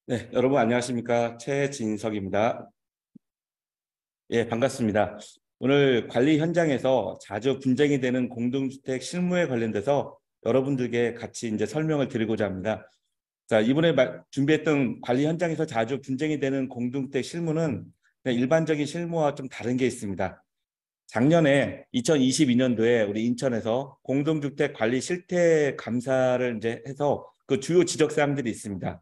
네, 여러분 안녕하십니까? 최진석입니다. 예, 반갑습니다. 오늘 관리 현장에서 자주 분쟁이 되는 공동주택 실무에 관련돼서 여러분들께 같이 이제 설명을 드리고자 합니다. 자, 이번에 준비했던 관리 현장에서 자주 분쟁이 되는 공동주택 실무는 그냥 일반적인 실무와 좀 다른 게 있습니다. 작년에 2022년도에 우리 인천에서 공동주택 관리 실태 감사를 이제 해서 그 주요 지적 사항들이 있습니다.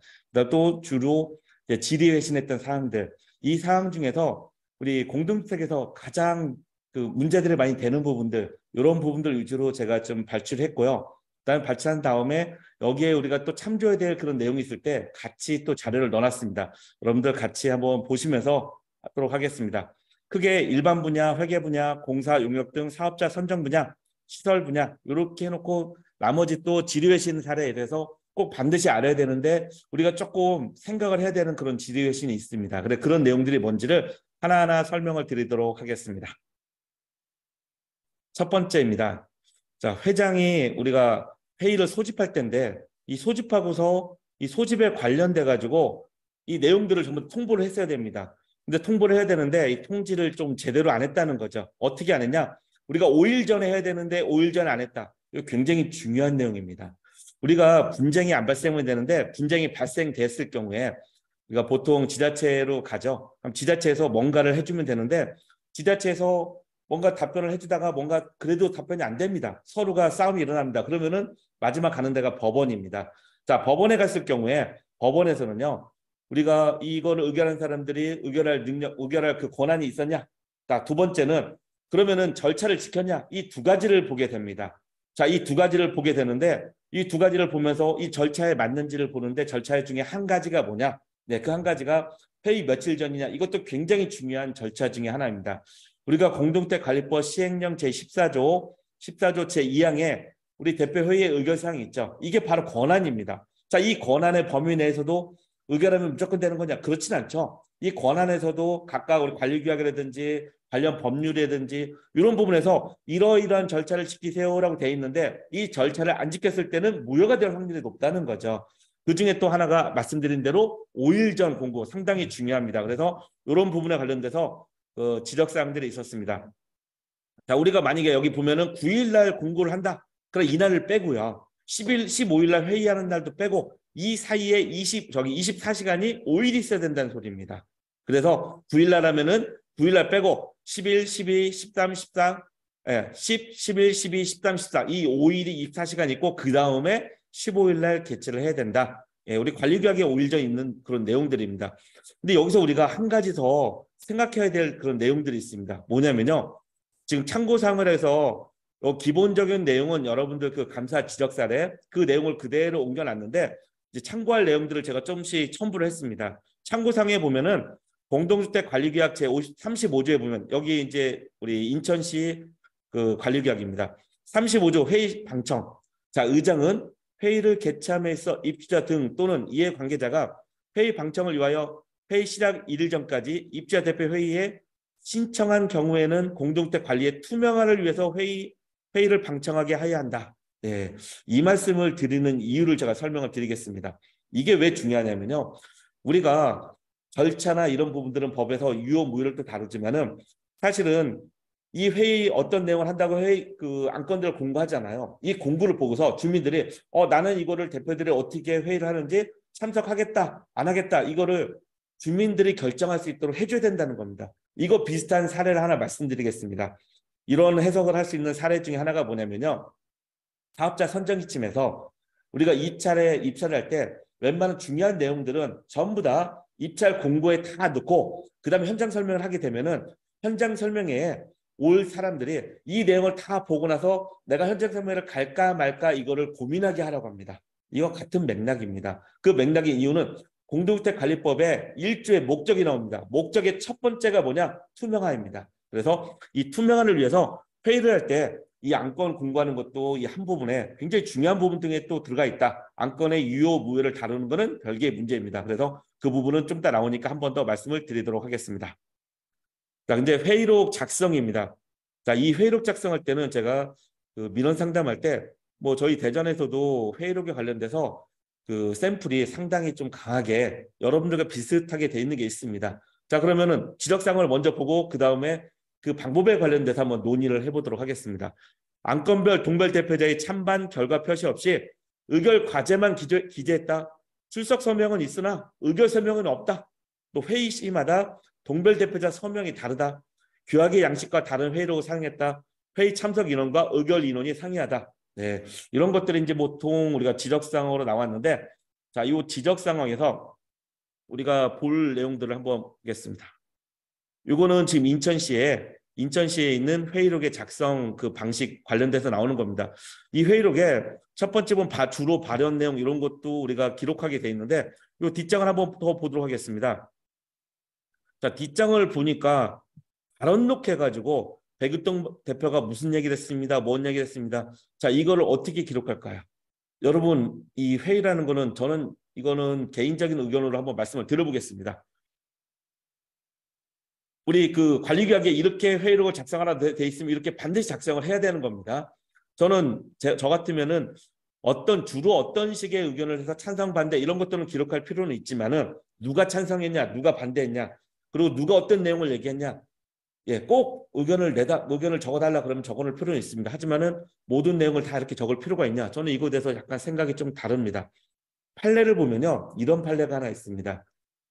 또 주로 이제 질의회신했던 사항들, 이 사항 중에서 우리 공동주택에서 가장 그 문제들이 많이 되는 부분들, 이런 부분들 위주로 제가 좀 발출했고요. 그다음에 발출한 다음에 여기에 우리가 또 참조해야 될 그런 내용이 있을 때 같이 또 자료를 넣어놨습니다. 여러분들 같이 한번 보시면서 하도록 하겠습니다. 크게 일반 분야, 회계 분야, 공사 용역 등 사업자 선정 분야, 시설 분야 이렇게 해놓고 나머지 또 지리회신 사례에 대해서 꼭 반드시 알아야 되는데 우리가 조금 생각을 해야 되는 그런 지리회신이 있습니다. 그래 그런 내용들이 뭔지를 하나하나 설명을 드리도록 하겠습니다. 첫 번째입니다. 자, 회장이 우리가 회의를 소집할 때인데 이 소집하고서 이 소집에 관련돼 가지고 이 내용들을 전부 통보를 했어야 됩니다. 근데 통보를 해야 되는데 이 통지를 좀 제대로 안 했다는 거죠. 어떻게 안 했냐? 우리가 5일 전에 해야 되는데 5일 전에 안 했다. 이거 굉장히 중요한 내용입니다. 우리가 분쟁이 안 발생하면 되는데 분쟁이 발생됐을 경우에 우리가 보통 지자체로 가죠. 그럼 지자체에서 뭔가를 해주면 되는데 지자체에서 뭔가 답변을 해주다가 뭔가 그래도 답변이 안 됩니다. 서로가 싸움이 일어납니다. 그러면은 마지막 가는 데가 법원입니다. 자, 법원에 갔을 경우에 법원에서는요. 우리가 이거를 의결한 사람들이 의결할 능력, 의결할 그 권한이 있었냐? 자, 두 번째는 그러면은 절차를 지켰냐? 이 두 가지를 보게 됩니다. 자, 이 두 가지를 보게 되는데 이 두 가지를 보면서 이 절차에 맞는지를 보는데 절차 중에 한 가지가 뭐냐? 네, 그 한 가지가 회의 며칠 전이냐? 이것도 굉장히 중요한 절차 중에 하나입니다. 우리가 공동택관리법 시행령 제14조 제2항에 우리 대표회의의 의결사항이 있죠. 이게 바로 권한입니다. 자, 이 권한의 범위 내에서도 의결하면 무조건 되는 거냐? 그렇진 않죠. 이 권한에서도 각각 우리 관리규약이라든지 관련 법률이라든지 이런 부분에서 이러이러한 절차를 지키세요라고 돼 있는데 이 절차를 안 지켰을 때는 무효가 될 확률이 높다는 거죠. 그중에 또 하나가 말씀드린 대로 5일 전 공고 상당히 중요합니다. 그래서 이런 부분에 관련돼서 지적사항들이 있었습니다. 자, 우리가 만약에 여기 보면은 9일 날 공고를 한다. 그럼 이날을 빼고요. 10일, 15일 날 회의하는 날도 빼고 이 사이에 24시간이 5일 있어야 된다는 소리입니다. 그래서 9일 날 하면은 9일 날 빼고 10일, 12, 13, 14, 10, 11, 12, 13, 14 이 5일이 24시간 있고 그 다음에 15일 날 개최를 해야 된다. 예, 우리 관리규약에 5일 전 있는 그런 내용들입니다. 근데 여기서 우리가 한 가지 더 생각해야 될 그런 내용들이 있습니다. 뭐냐면요. 지금 참고사항을 해서 기본적인 내용은 여러분들 그 감사 지적 사례 그 내용을 그대로 옮겨놨는데 이제 참고할 내용들을 제가 조금씩 첨부를 했습니다. 참고사항에 보면은 공동주택 관리규약 제 35조에 보면 여기 이제 우리 인천시 그 관리규약입니다. 35조 회의 방청. 자, 의장은 회의를 개참해서 입주자 등 또는 이해 관계자가 회의 방청을 위하여 회의 시작 1일 전까지 입주자 대표 회의에 신청한 경우에는 공동주택 관리의 투명화를 위해서 회의를 방청하게 하여야 한다. 네, 이 말씀을 드리는 이유를 제가 설명을 드리겠습니다. 이게 왜 중요하냐면요. 우리가 절차나 이런 부분들은 법에서 유효 무효를 또 다루지만은 사실은 이 회의 어떤 내용을 한다고 회의 그 안건들을 공고하잖아요. 이 공고를 보고서 주민들이 나는 이거를 대표들이 어떻게 회의를 하는지 참석하겠다, 안 하겠다 이거를 주민들이 결정할 수 있도록 해줘야 된다는 겁니다. 이거 비슷한 사례를 하나 말씀드리겠습니다. 이런 해석을 할 수 있는 사례 중에 하나가 뭐냐면요. 사업자 선정 기침에서 우리가 입찰에 입찰을 할 때 웬만한 중요한 내용들은 전부 다 입찰 공고에 다 넣고 그다음에 현장 설명을 하게 되면은 현장 설명회에 올 사람들이 이 내용을 다 보고 나서 내가 현장 설명회를 갈까 말까 이거를 고민하게 하라고 합니다. 이거 같은 맥락입니다. 그 맥락의 이유는 공동주택관리법에 1조의 목적이 나옵니다. 목적의 첫 번째가 뭐냐? 투명화입니다. 그래서 이 투명화를 위해서 회의를 할 때 이 안건 공고하는 것도 이 한 부분에 굉장히 중요한 부분 등에 또 들어가 있다. 안건의 유효 무효를 다루는 것은 별개의 문제입니다. 그래서 그 부분은 좀 이따 나오니까 한 번 더 말씀을 드리도록 하겠습니다. 자, 근데 회의록 작성입니다. 자, 이 회의록 작성할 때는 제가 그 민원 상담할 때 뭐 저희 대전에서도 회의록에 관련돼서 그 샘플이 상당히 좀 강하게 여러분들과 비슷하게 돼 있는 게 있습니다. 자, 그러면은 지적사항을 먼저 보고 그 다음에 그 방법에 관련돼서 한번 논의를 해보도록 하겠습니다. 안건별 동별 대표자의 찬반 결과 표시 없이 의결 과제만 기재했다. 출석 서명은 있으나 의결 서명은 없다. 또 회의 시마다 동별 대표자 서명이 다르다. 규약의 양식과 다른 회의록을 사용했다. 회의 참석 인원과 의결 인원이 상이하다. 네, 이런 것들이 이제 보통 우리가 지적 사항으로 나왔는데, 자, 이 지적 상황에서 우리가 볼 내용들을 한번 보겠습니다. 이거는 지금 인천시에 있는 회의록의 작성 그 방식 관련돼서 나오는 겁니다. 이 회의록에 첫 번째 본 주로 발언 내용 이런 것도 우리가 기록하게 돼 있는데, 이 뒷장을 한번 더 보도록 하겠습니다. 자, 뒷장을 보니까 발언록 해가지고 백일동 대표가 무슨 얘기를 했습니다. 뭔 얘기를 했습니다. 자, 이거를 어떻게 기록할까요? 여러분, 이 회의라는 거는 저는 이거는 개인적인 의견으로 한번 말씀을 드려보겠습니다. 우리 그 관리규약에 이렇게 회의록을 작성하라 돼 있으면 이렇게 반드시 작성을 해야 되는 겁니다. 저는 저 같으면은 주로 어떤 식의 의견을 해서 찬성 반대 이런 것들은 기록할 필요는 있지만은 누가 찬성했냐, 누가 반대했냐, 그리고 누가 어떤 내용을 얘기했냐, 예, 꼭 의견을 적어달라 그러면 적어놓을 필요는 있습니다. 하지만은 모든 내용을 다 이렇게 적을 필요가 있냐? 저는 이거에 대해서 약간 생각이 좀 다릅니다. 판례를 보면요, 이런 판례가 하나 있습니다.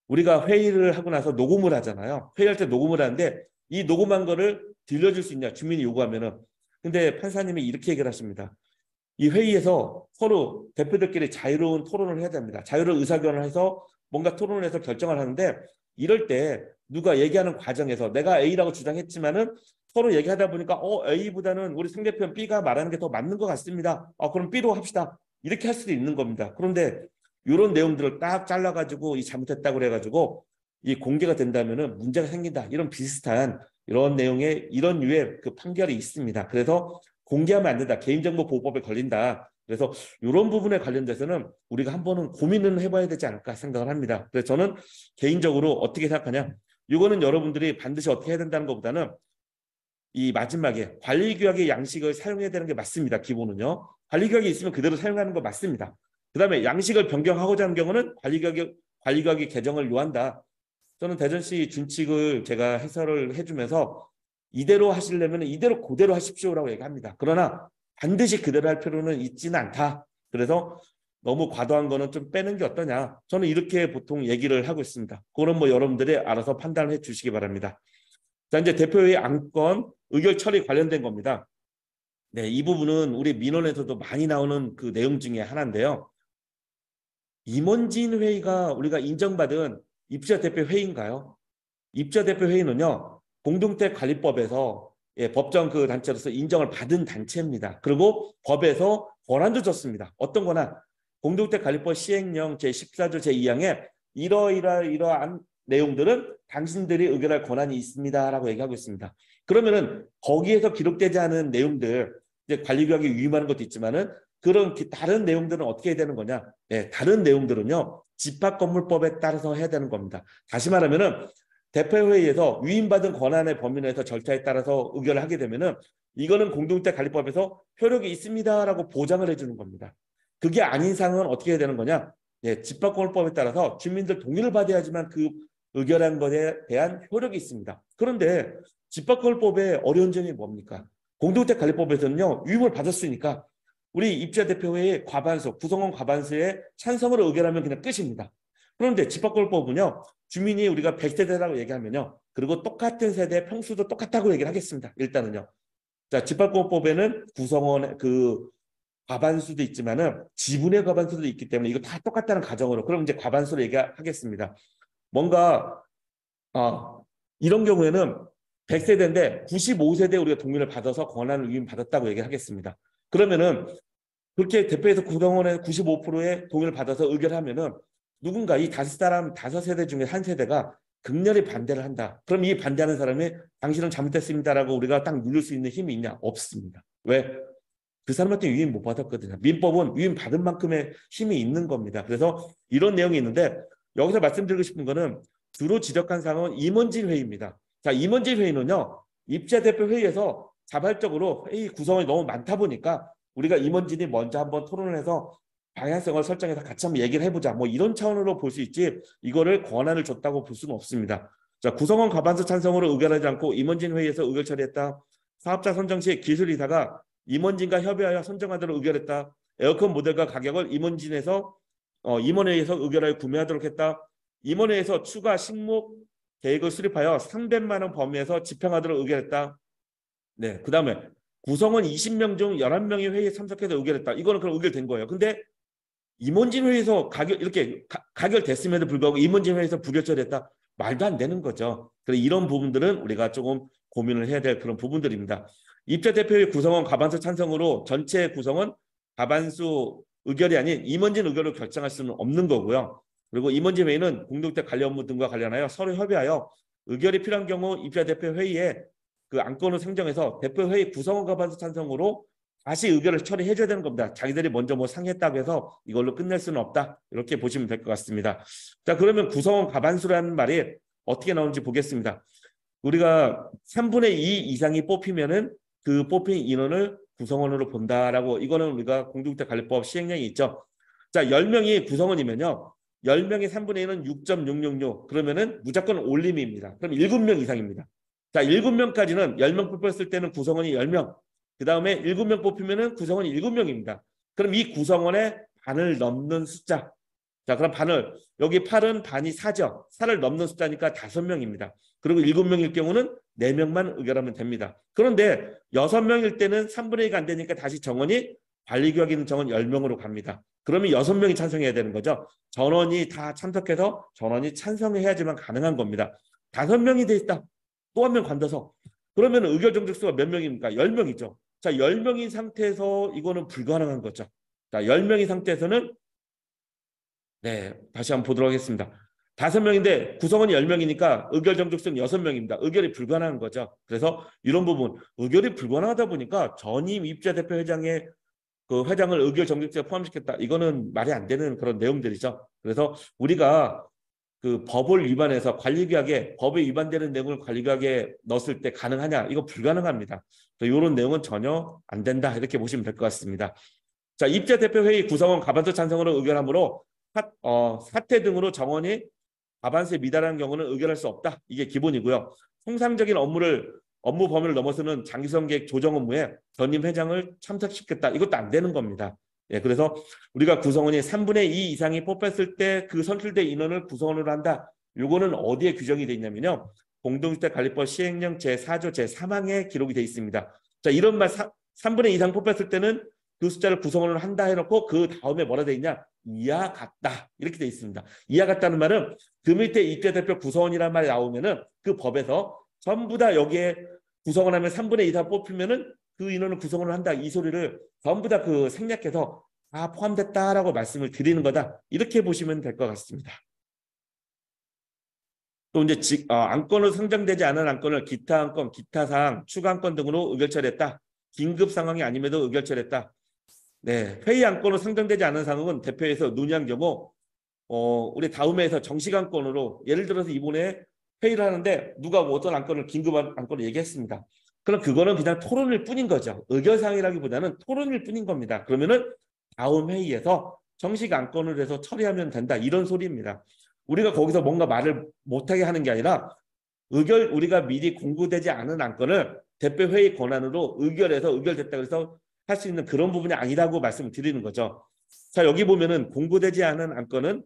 우리가 회의를 하고 나서 녹음을 하잖아요. 회의할 때 녹음을 하는데 이 녹음한 거를 들려줄 수 있냐? 주민이 요구하면은. 근데 판사님이 이렇게 얘기를 하십니다. 이 회의에서 서로 대표들끼리 자유로운 토론을 해야 됩니다. 자유로운 의사결정을 해서 뭔가 토론을 해서 결정을 하는데 이럴 때 누가 얘기하는 과정에서 내가 A라고 주장했지만은 서로 얘기하다 보니까 A보다는 우리 상대편 B가 말하는 게 더 맞는 것 같습니다. 그럼 B로 합시다. 이렇게 할 수도 있는 겁니다. 그런데 이런 내용들을 딱 잘라가지고 이 잘못했다고 그래가지고 이 공개가 된다면은 문제가 생긴다. 이런 비슷한 이런 내용의 이런 유의 그 판결이 있습니다. 그래서 공개하면 안 된다. 개인정보보호법에 걸린다. 그래서 이런 부분에 관련돼서는 우리가 한번은 고민을 해봐야 되지 않을까 생각을 합니다. 그래서 저는 개인적으로 어떻게 생각하냐. 이거는 여러분들이 반드시 어떻게 해야 된다는 것보다는 이 마지막에 관리규약의 양식을 사용해야 되는 게 맞습니다. 기본은요. 관리규약이 있으면 그대로 사용하는 거 맞습니다. 그 다음에 양식을 변경하고자 하는 경우는 관리규약의 개정을 요한다. 저는 대전시 준칙을 제가 해설을 해주면서 이대로 하시려면 이대로 그대로 하십시오라고 얘기합니다. 그러나 반드시 그대로 할 필요는 있지는 않다. 그래서 너무 과도한 거는 좀 빼는 게 어떠냐. 저는 이렇게 보통 얘기를 하고 있습니다. 그거는 뭐 여러분들이 알아서 판단을 해 주시기 바랍니다. 자, 이제 대표회의 안건 의결 처리 관련된 겁니다. 네, 이 부분은 우리 민원에서도 많이 나오는 그 내용 중에 하나인데요. 임원진 회의가 우리가 인정받은 입주자 대표 회의인가요? 입주자 대표 회의는요, 공동택 관리법에서 법정 그 단체로서 인정을 받은 단체입니다. 그리고 법에서 권한도 줬습니다. 어떤 권한? 공동택 관리법 시행령 제14조 제2항에 이러한 내용들은 당신들이 의결할 권한이 있습니다라고 얘기하고 있습니다. 그러면은 거기에서 기록되지 않은 내용들, 이제 관리규약에 위임하는 것도 있지만은 그런 다른 내용들은 어떻게 해야 되는 거냐? 네, 다른 내용들은요, 집합건물법에 따라서 해야 되는 겁니다. 다시 말하면은 대표회의에서 위임받은 권한의 범위 내에서 절차에 따라서 의결을 하게 되면은 이거는 공동택 관리법에서 효력이 있습니다라고 보장을 해주는 겁니다. 그게 아닌 상황은 어떻게 해야 되는 거냐? 예, 집합건물법에 따라서 주민들 동의를 받아야지만 그 의결한 것에 대한 효력이 있습니다. 그런데 집합건물법의 어려운 점이 뭡니까? 공동택 관리법에서는요, 위임을 받았으니까 우리 입주자 대표회의 과반수, 구성원 과반수의 찬성으로 의결하면 그냥 끝입니다. 그런데 집합건물법은요, 주민이 우리가 100세대라고 얘기하면요, 그리고 똑같은 세대 평수도 똑같다고 얘기를 하겠습니다. 일단은요. 자, 집합건물법에는 구성원 그 과반수도 있지만은 지분의 과반수도 있기 때문에 이거 다 똑같다는 가정으로 그럼 이제 과반수로 얘기하겠습니다. 뭔가 이런 경우에는 100세대인데 95세대 우리가 동의를 받아서 권한을 위임받았다고 얘기하겠습니다. 그러면은 그렇게 대표에서 구성원의 95%의 동의를 받아서 의결하면은 누군가 이 5세대 중에 한 세대가 극렬히 반대를 한다. 그럼 이 반대하는 사람이 당신은 잘못했습니다라고 우리가 딱 누릴 수 있는 힘이 있냐? 없습니다. 왜? 그 사람한테 위임 못 받았거든요. 민법은 위임 받은 만큼의 힘이 있는 겁니다. 그래서 이런 내용이 있는데 여기서 말씀드리고 싶은 거는 주로 지적한 사항은 임원진 회의입니다. 자, 임원진 회의는요, 입주자 대표 회의에서 자발적으로 회의 구성원이 너무 많다 보니까 우리가 임원진이 먼저 한번 토론을 해서 방향성을 설정해서 같이 한번 얘기를 해보자. 뭐 이런 차원으로 볼 수 있지 이거를 권한을 줬다고 볼 수는 없습니다. 자, 구성원 과반수 찬성으로 의결하지 않고 임원진 회의에서 의결 처리했다. 사업자 선정 시 기술이사가 임원진과 협의하여 선정하도록 의결했다. 에어컨 모델과 가격을 임원회의에서 의결하여 구매하도록 했다. 임원회의에서 추가 식목 계획을 수립하여 300만 원 범위에서 집행하도록 의결했다. 네, 그 다음에 구성원 20명 중 11명이 회의에 참석해서 의결했다. 이거는 그럼 의결된 거예요. 근데 임원진 회의에서 가결됐음에도 불구하고 임원진 회의에서 부결 처리했다. 말도 안 되는 거죠. 그래서 이런 부분들은 우리가 조금 고민을 해야 될 그런 부분들입니다. 입자 대표의 구성원 과반수 찬성으로 전체 구성원 과반수 의결이 아닌 임원진 의결을 결정할 수는 없는 거고요. 그리고 임원진 회의는 공동대 관련 업무 등과 관련하여 서로 협의하여 의결이 필요한 경우 입자 대표 회의에 그 안건을 상정해서 대표 회의 구성원 과반수 찬성으로 다시 의결을 처리해줘야 되는 겁니다. 자기들이 먼저 뭐 상의했다고 해서 이걸로 끝낼 수는 없다. 이렇게 보시면 될 것 같습니다. 자, 그러면 구성원 과반수라는 말이 어떻게 나오는지 보겠습니다. 우리가 3분의 2 이상이 뽑히면은 그 뽑힌 인원을 구성원으로 본다라고 이거는 우리가 공동주택관리법 시행령이 있죠. 자, 10명이 구성원이면요. 10명의 3분의 1은 6.666 그러면은 무조건 올림입니다. 그럼 7명 이상입니다. 자, 7명까지는 10명 뽑혔을 때는 구성원이 10명. 그 다음에 7명 뽑히면은 구성원이 7명입니다. 그럼 이 구성원의 반을 넘는 숫자. 자, 그럼 여기 8은 반이 4죠. 4를 넘는 숫자니까 5명입니다. 그리고 7명일 경우는 4명만 의결하면 됩니다. 그런데 6명일 때는 3분의 2가 안 되니까 다시 정원이 관리규약 있는 정원 10명으로 갑니다. 그러면 6명이 찬성해야 되는 거죠. 전원이 다 참석해서 전원이 찬성해야지만 가능한 겁니다. 5명이 돼 있다. 또 한 명 관둬서. 그러면 의결 정족수가 몇 명입니까? 10명이죠. 자, 10명인 상태에서 이거는 불가능한 거죠. 자, 10명인 상태에서는 네, 다시 한번 보도록 하겠습니다. 5명인데 구성원이 10명이니까 의결 정족수는 6명입니다. 의결이 불가능한 거죠. 그래서 이런 부분, 의결이 불가능하다 보니까 전임 입자 대표 회장의 그 회장을 의결 정족수에 포함시켰다. 이거는 말이 안 되는 그런 내용들이죠. 그래서 우리가 그 법을 위반해서 관리규약에 법에 위반되는 내용을 관리규약에 넣었을 때 가능하냐? 이거 불가능합니다. 이런 내용은 전혀 안 된다. 이렇게 보시면 될 것 같습니다. 자, 입자 대표 회의 구성원 과반수 찬성으로 의결하므로 사퇴 등으로 정원이 과반수에 미달하는 경우는 의결할 수 없다. 이게 기본이고요. 통상적인 업무 범위를 넘어서는 장기성 계획 조정 업무에 전임 회장을 참석시켰다. 이것도 안 되는 겁니다. 예, 그래서 우리가 구성원이 3분의 2 이상이 뽑혔을 때 그 선출된 인원을 구성원으로 한다. 요거는 어디에 규정이 되어 있냐면요. 공동주택관리법 시행령 제4조 제3항에 기록이 되어 있습니다. 자, 이런 말 3분의 2 이상 뽑혔을 때는 그 숫자를 구성원으로 한다 해놓고 그 다음에 뭐라 되어 있냐? 이하 같다. 이렇게 되어 있습니다. 이하 같다는 말은 그 밑에 입자 대표 구성원이라는 말이 나오면은 그 법에서 전부 다 여기에 구성원 하면 3분의 2 이상 뽑히면은 그 인원을 구성원을 한다. 이 소리를 전부 다 그 생략해서 다 포함됐다라고 말씀을 드리는 거다. 이렇게 보시면 될 것 같습니다. 또 이제 안건으로 상정되지 않은 안건을 기타 안건, 기타 사항, 추가 안건 등으로 의결 처리했다. 긴급 상황이 아님에도 의결 처리했다. 네, 회의 안건으로 상정되지 않은 사항은 대표에서 논의한 경우 우리 다음회에서 정식 안건으로 예를 들어서 이번에 회의를 하는데 누가 뭐 어떤 안건을 긴급 안건을 얘기했습니다. 그럼 그거는 그냥 토론일 뿐인 거죠. 의결사항이라기보다는 토론일 뿐인 겁니다. 그러면은 다음 회의에서 정식 안건을 해서 처리하면 된다. 이런 소리입니다. 우리가 거기서 뭔가 말을 못하게 하는 게 아니라 우리가 미리 공고되지 않은 안건을 대표 회의 권한으로 의결해서 의결됐다 그래서 할 수 있는 그런 부분이 아니라고 말씀을 드리는 거죠. 자, 여기 보면은 공고되지 않은 안건은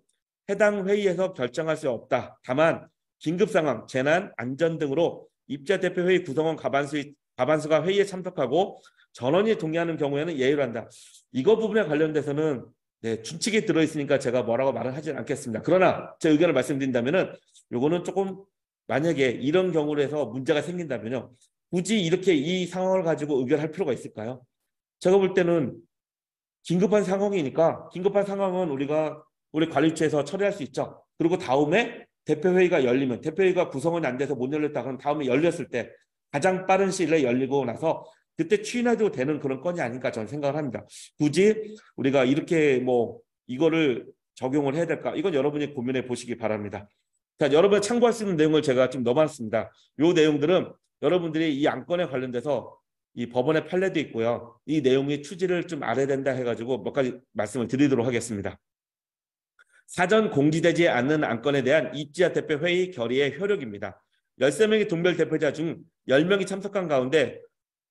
해당 회의에서 결정할 수 없다. 다만 긴급 상황, 재난, 안전 등으로 입자 대표 회의 구성원 과반수가 회의에 참석하고 전원이 동의하는 경우에는 예의로 한다. 이거 부분에 관련돼서는 네, 준칙이 들어있으니까 제가 뭐라고 말을 하진 않겠습니다. 그러나 제 의견을 말씀드린다면은 요거는 조금 만약에 이런 경우로 해서 문제가 생긴다면요. 굳이 이렇게 이 상황을 가지고 의결할 필요가 있을까요? 제가 볼 때는 긴급한 상황이니까 긴급한 상황은 우리 관리처에서 처리할 수 있죠. 그리고 다음에 대표회의가 열리면 대표회의가 구성원이 안 돼서 못 열렸다 그러면 다음에 열렸을 때 가장 빠른 시일에 열리고 나서 그때 취인해도 되는 그런 건이 아닐까 저는 생각을 합니다. 굳이 우리가 이렇게 뭐 이거를 적용을 해야 될까? 이건 여러분이 고민해 보시기 바랍니다. 자, 여러분 참고할 수 있는 내용을 제가 좀 넣어봤습니다. 이 내용들은 여러분들이 이 안건에 관련돼서 이 법원의 판례도 있고요. 이 내용의 취지를 좀 알아야 된다 해가지고 몇 가지 말씀을 드리도록 하겠습니다. 사전 공지되지 않는 안건에 대한 입지자 대표 회의 결의의 효력입니다. 13명의 동별 대표자 중 10명이 참석한 가운데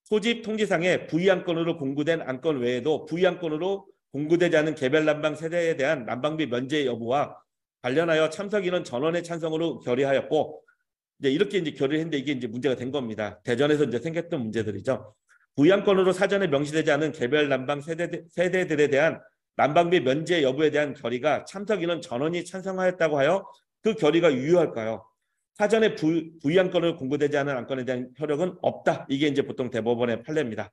소집 통지상에 부의안건으로 공고된 안건 외에도 부의안건으로 공고되지 않은 개별 난방 세대에 대한 난방비 면제 여부와 관련하여 참석 인원 전원의 찬성으로 결의하였고, 이렇게 결의를 했는데 이게 문제가 된 겁니다. 대전에서 생겼던 문제들이죠. 부의안건으로 사전에 명시되지 않은 개별 난방 세대들에 대한 난방비 면제 여부에 대한 결의가 참석 인원 전원이 찬성하였다고 하여 그 결의가 유효할까요? 사전에 부의안건을 공고되지 않은 안건에 대한 효력은 없다. 이게 보통 대법원의 판례입니다.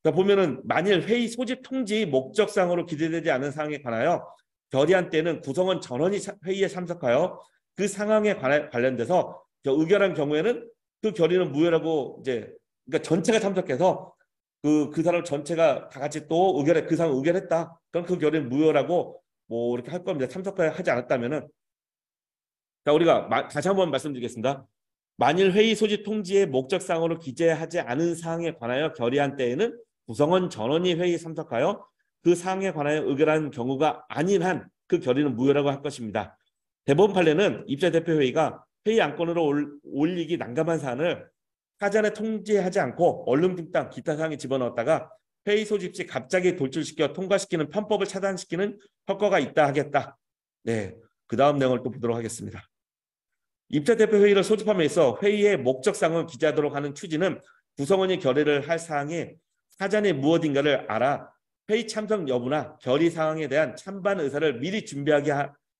그러니까 보면은 만일 회의 소집 통지 목적상으로 기재되지 않은 사항에 관하여 결의한 때는 구성원 전원이 회의에 참석하여 그 상황에 관련돼서 의결한 경우에는 그 결의는 무효라고 그러니까 전체가 참석해서 그 사람 전체가 다 같이 또 그 상황 의결했다. 그럼 그 결의는 무효라고 이렇게 할 겁니다. 참석하지 않았다면은. 자, 우리가 다시 한번 말씀드리겠습니다. 만일 회의 소집 통지의 목적상으로 기재하지 않은 사항에 관하여 결의한 때에는 구성원 전원이 회의에 참석하여 그 사항에 관하여 의결한 경우가 아닌 한 그 결의는 무효라고 할 것입니다. 대법원 판례는 입자 대표 회의가 회의 안건으로 올리기 난감한 사안을 사전에 통지하지 않고 얼른 등 기타 사항에 집어넣었다가 회의 소집 시 갑자기 돌출시켜 통과시키는 편법을 차단시키는 효과가 있다 하겠다. 네, 그 다음 내용을 또 보도록 하겠습니다. 입자 대표 회의를 소집함에 있어 회의의 목적상을 기재하도록 하는 취지는 구성원이 결의를 할 사항이 사전에 무엇인가를 알아 회의 참석 여부나 결의 사항에 대한 찬반 의사를 미리 준비하게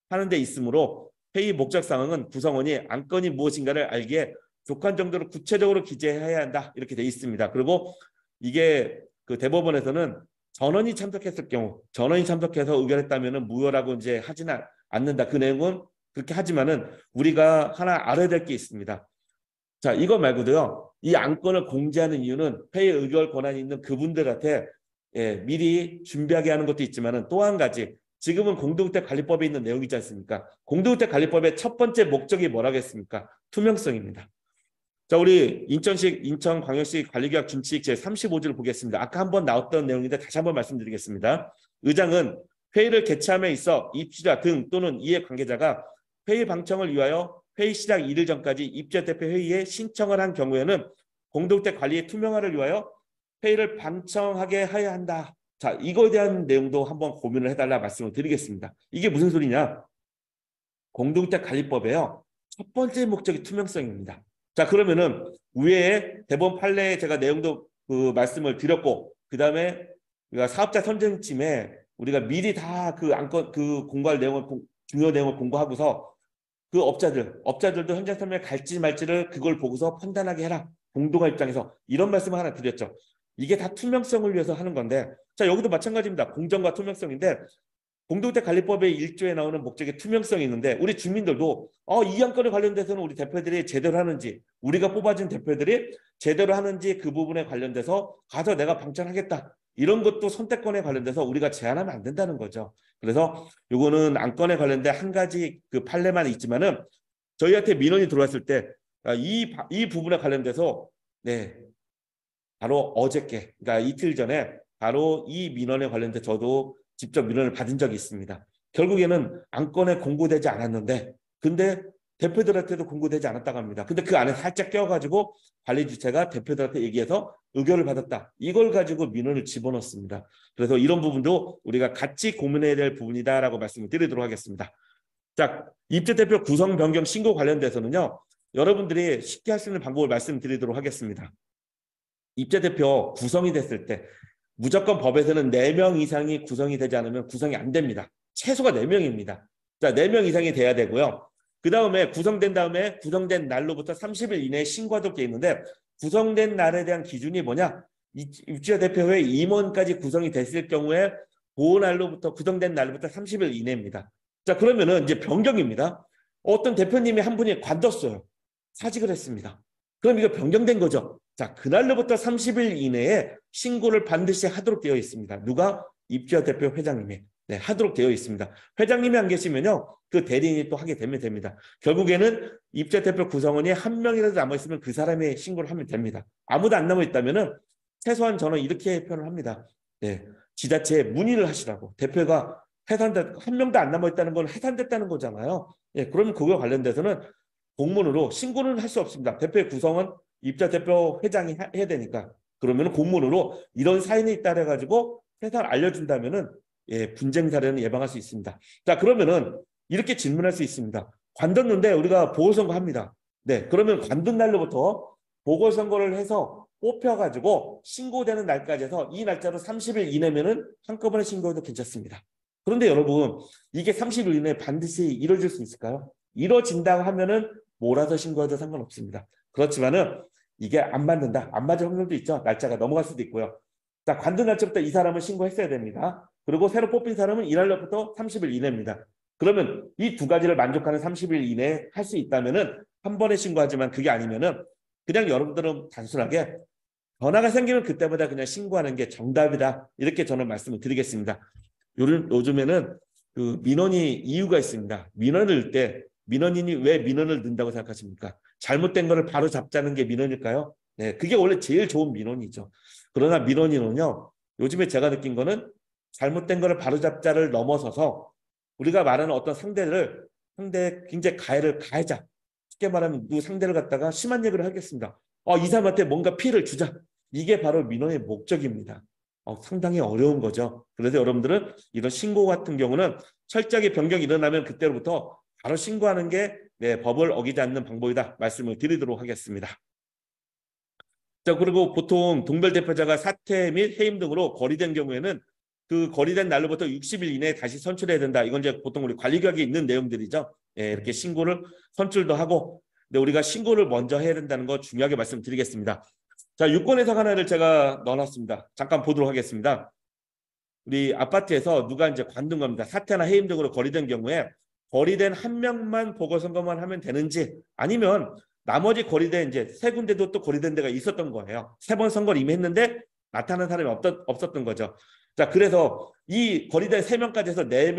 하는 데 있으므로 회의 목적사항은 구성원이 안건이 무엇인가를 알기에 족한 정도로 구체적으로 기재해야 한다. 이렇게 돼 있습니다. 그리고 이게 그 대법원에서는 전원이 참석했을 경우, 전원이 참석해서 의결했다면 무효라고 하지는 않는다. 그 내용은 그렇게 하지만은 우리가 하나 알아야 될 게 있습니다. 자, 이거 말고도요. 이 안건을 공지하는 이유는 회의 의결 권한이 있는 그분들한테 미리 준비하게 하는 것도 있지만은 또 한 가지, 지금은 공동주택관리법에 있는 내용이지 않습니까? 공동주택관리법의 첫 번째 목적이 뭐라겠습니까? 투명성입니다. 자, 우리 인천광역시 관리계약 준칙 제35조를 보겠습니다. 아까 한번 나왔던 내용인데 다시 한번 말씀드리겠습니다. 의장은 회의를 개최함에 있어 입주자 등 또는 이해 관계자가 회의 방청을 위하여 회의 시작 이틀 전까지 입주자 대표 회의에 신청을 한 경우에는 공동주택 관리의 투명화를 위하여 회의를 방청하게 해야 한다. 자, 이거에 대한 내용도 한번 고민을 해달라 말씀을 드리겠습니다. 이게 무슨 소리냐? 공동주택관리법에요. 첫 번째 목적이 투명성입니다. 자, 그러면은 위에 대법원 판례에 제가 내용도 말씀을 드렸고, 그 다음에 우리가 사업자 선정팀에 우리가 미리 다 그 안건 공고할 내용을 중요 내용을 공고하고서 그 업자들도 현장 설명에 갈지 말지를 그걸 보고서 판단하게 해라. 공동화 입장에서 이런 말씀을 하나 드렸죠. 이게 다 투명성을 위해서 하는 건데, 자, 여기도 마찬가지입니다. 공정과 투명성인데 공동주택관리법의 1조에 나오는 목적의 투명성이 있는데 우리 주민들도 이 안건에 관련돼서는 우리 대표들이 제대로 하는지, 우리가 뽑아준 대표들이 제대로 하는지 그 부분에 관련돼서 가서 내가 방청하겠다. 이런 것도 선택권에 관련돼서 우리가 제한하면 안 된다는 거죠. 그래서 이거는 안건에 관련된 한 가지 그 판례만 있지만은 저희한테 민원이 들어왔을 때 이 부분에 관련돼서 바로 어저께, 그러니까 이틀 전에 바로 이 민원에 관련돼 저도 직접 민원을 받은 적이 있습니다. 결국에는 안건에 공고되지 않았는데 근데 대표들한테도 공고되지 않았다고 합니다. 근데 그 안에 살짝 껴가지고 관리 주체가 대표들한테 얘기해서 의결을 받았다. 이걸 가지고 민원을 집어넣습니다. 그래서 이런 부분도 우리가 같이 고민해야 될 부분이다라고 말씀을 드리도록 하겠습니다. 자, 입주 대표 구성 변경 신고 관련돼서는요. 여러분들이 쉽게 할 수 있는 방법을 말씀드리도록 하겠습니다. 입주 대표 구성이 됐을 때 무조건 법에서는 4명 이상이 구성이 되지 않으면 구성이 안 됩니다. 최소가 4명입니다. 자, 4명 이상이 돼야 되고요. 그 다음에 구성된 다음에 구성된 날로부터 30일 이내에 신고하도록 되어 있는데 구성된 날에 대한 기준이 뭐냐? 입주자 대표회 임원까지 구성이 됐을 경우에 그 날로부터 구성된 날로부터 30일 이내입니다. 자, 그러면은 이제 변경입니다. 어떤 대표님이 한 분이 관뒀어요. 사직을 했습니다. 그럼 이거 변경된 거죠. 자, 그날로부터 30일 이내에 신고를 반드시 하도록 되어 있습니다. 누가? 입주자 대표 회장님이 하도록 되어 있습니다. 회장님이 안 계시면요, 그 대리인이 또 하게 되면 됩니다. 결국에는 입주자 대표 구성원이 한 명이라도 남아있으면 그 사람이 신고를 하면 됩니다. 아무도 안 남아있다면은 최소한 저는 이렇게 표현을 합니다. 네, 지자체에 문의를 하시라고. 대표가 해산됐, 한 명도 안 남아있다는 건 해산됐다는 거잖아요. 예, 그러면 그거 관련돼서는 공문으로 신고는 할 수 없습니다. 대표의 구성은 입자 대표 회장이 해야 되니까. 그러면 공문으로 이런 사인이 있다 해가지고 해산 알려준다면은 예, 분쟁 사례는 예방할 수 있습니다. 자, 그러면은 이렇게 질문할 수 있습니다. 관뒀는데 우리가 보궐선거 합니다. 네, 그러면 관둔 날로부터 보궐선거를 해서 뽑혀가지고 신고되는 날까지 해서 이 날짜로 30일 이내면은 한꺼번에 신고해도 괜찮습니다. 그런데 여러분, 이게 30일 이내에 반드시 이루어질 수 있을까요? 이루어진다고 하면은 몰아서 신고해도 상관없습니다. 그렇지만은 이게 안 맞는다. 안 맞을 확률도 있죠. 날짜가 넘어갈 수도 있고요. 자, 관둔 날짜부터 이 사람은 신고했어야 됩니다. 그리고 새로 뽑힌 사람은 이날로부터 30일 이내입니다. 그러면 이 두 가지를 만족하는 30일 이내에 할 수 있다면은 한 번에 신고하지만 그게 아니면은 그냥 여러분들은 단순하게 변화가 생기면 그때마다 그냥 신고하는 게 정답이다. 이렇게 저는 말씀을 드리겠습니다. 요즘에는 그 민원이 이유가 있습니다. 민원을 넣을 때 민원인이 왜 민원을 넣는다고 생각하십니까? 잘못된 거를 바로 잡자는 게 민원일까요? 네, 그게 원래 제일 좋은 민원이죠. 그러나 민원인은요, 요즘에 제가 느낀 거는 잘못된 거를 바로 잡자를 넘어서서 우리가 말하는 어떤 상대 굉장히 가해자, 쉽게 말하면 누구 상대를 갖다가 심한 얘기를 하겠습니다. 이 사람한테 뭔가 피해를 주자. 이게 바로 민원의 목적입니다. 상당히 어려운 거죠. 그래서 여러분들은 이런 신고 같은 경우는 철저하게 변경이 일어나면 그때로부터 바로 신고하는 게 네, 법을 어기지 않는 방법이다 말씀을 드리도록 하겠습니다. 자, 그리고 보통 동별 대표자가 사퇴 및 해임 등으로 거리된 경우에는 그 거리된 날로부터 60일 이내에 다시 선출해야 된다. 이건 이제 보통 우리 관리규약에 있는 내용들이죠. 예, 이렇게 신고를 선출도 하고, 근데 우리가 신고를 먼저 해야 된다는 거 중요하게 말씀드리겠습니다. 자, 유권 해석 하나를 제가 넣어놨습니다. 잠깐 보도록 하겠습니다. 우리 아파트에서 누가 이제 관둔 겁니다. 사퇴나 해임 등으로 거리된 경우에 거리된 한 명만 보궐선거만 하면 되는지 아니면 나머지 거리된 이제 세 군데도 또 거리된 데가 있었던 거예요. 세 번 선거를 이미 했는데 나타난 사람이 없었던 거죠. 자, 그래서 이 거리된 세 명까지 해서 네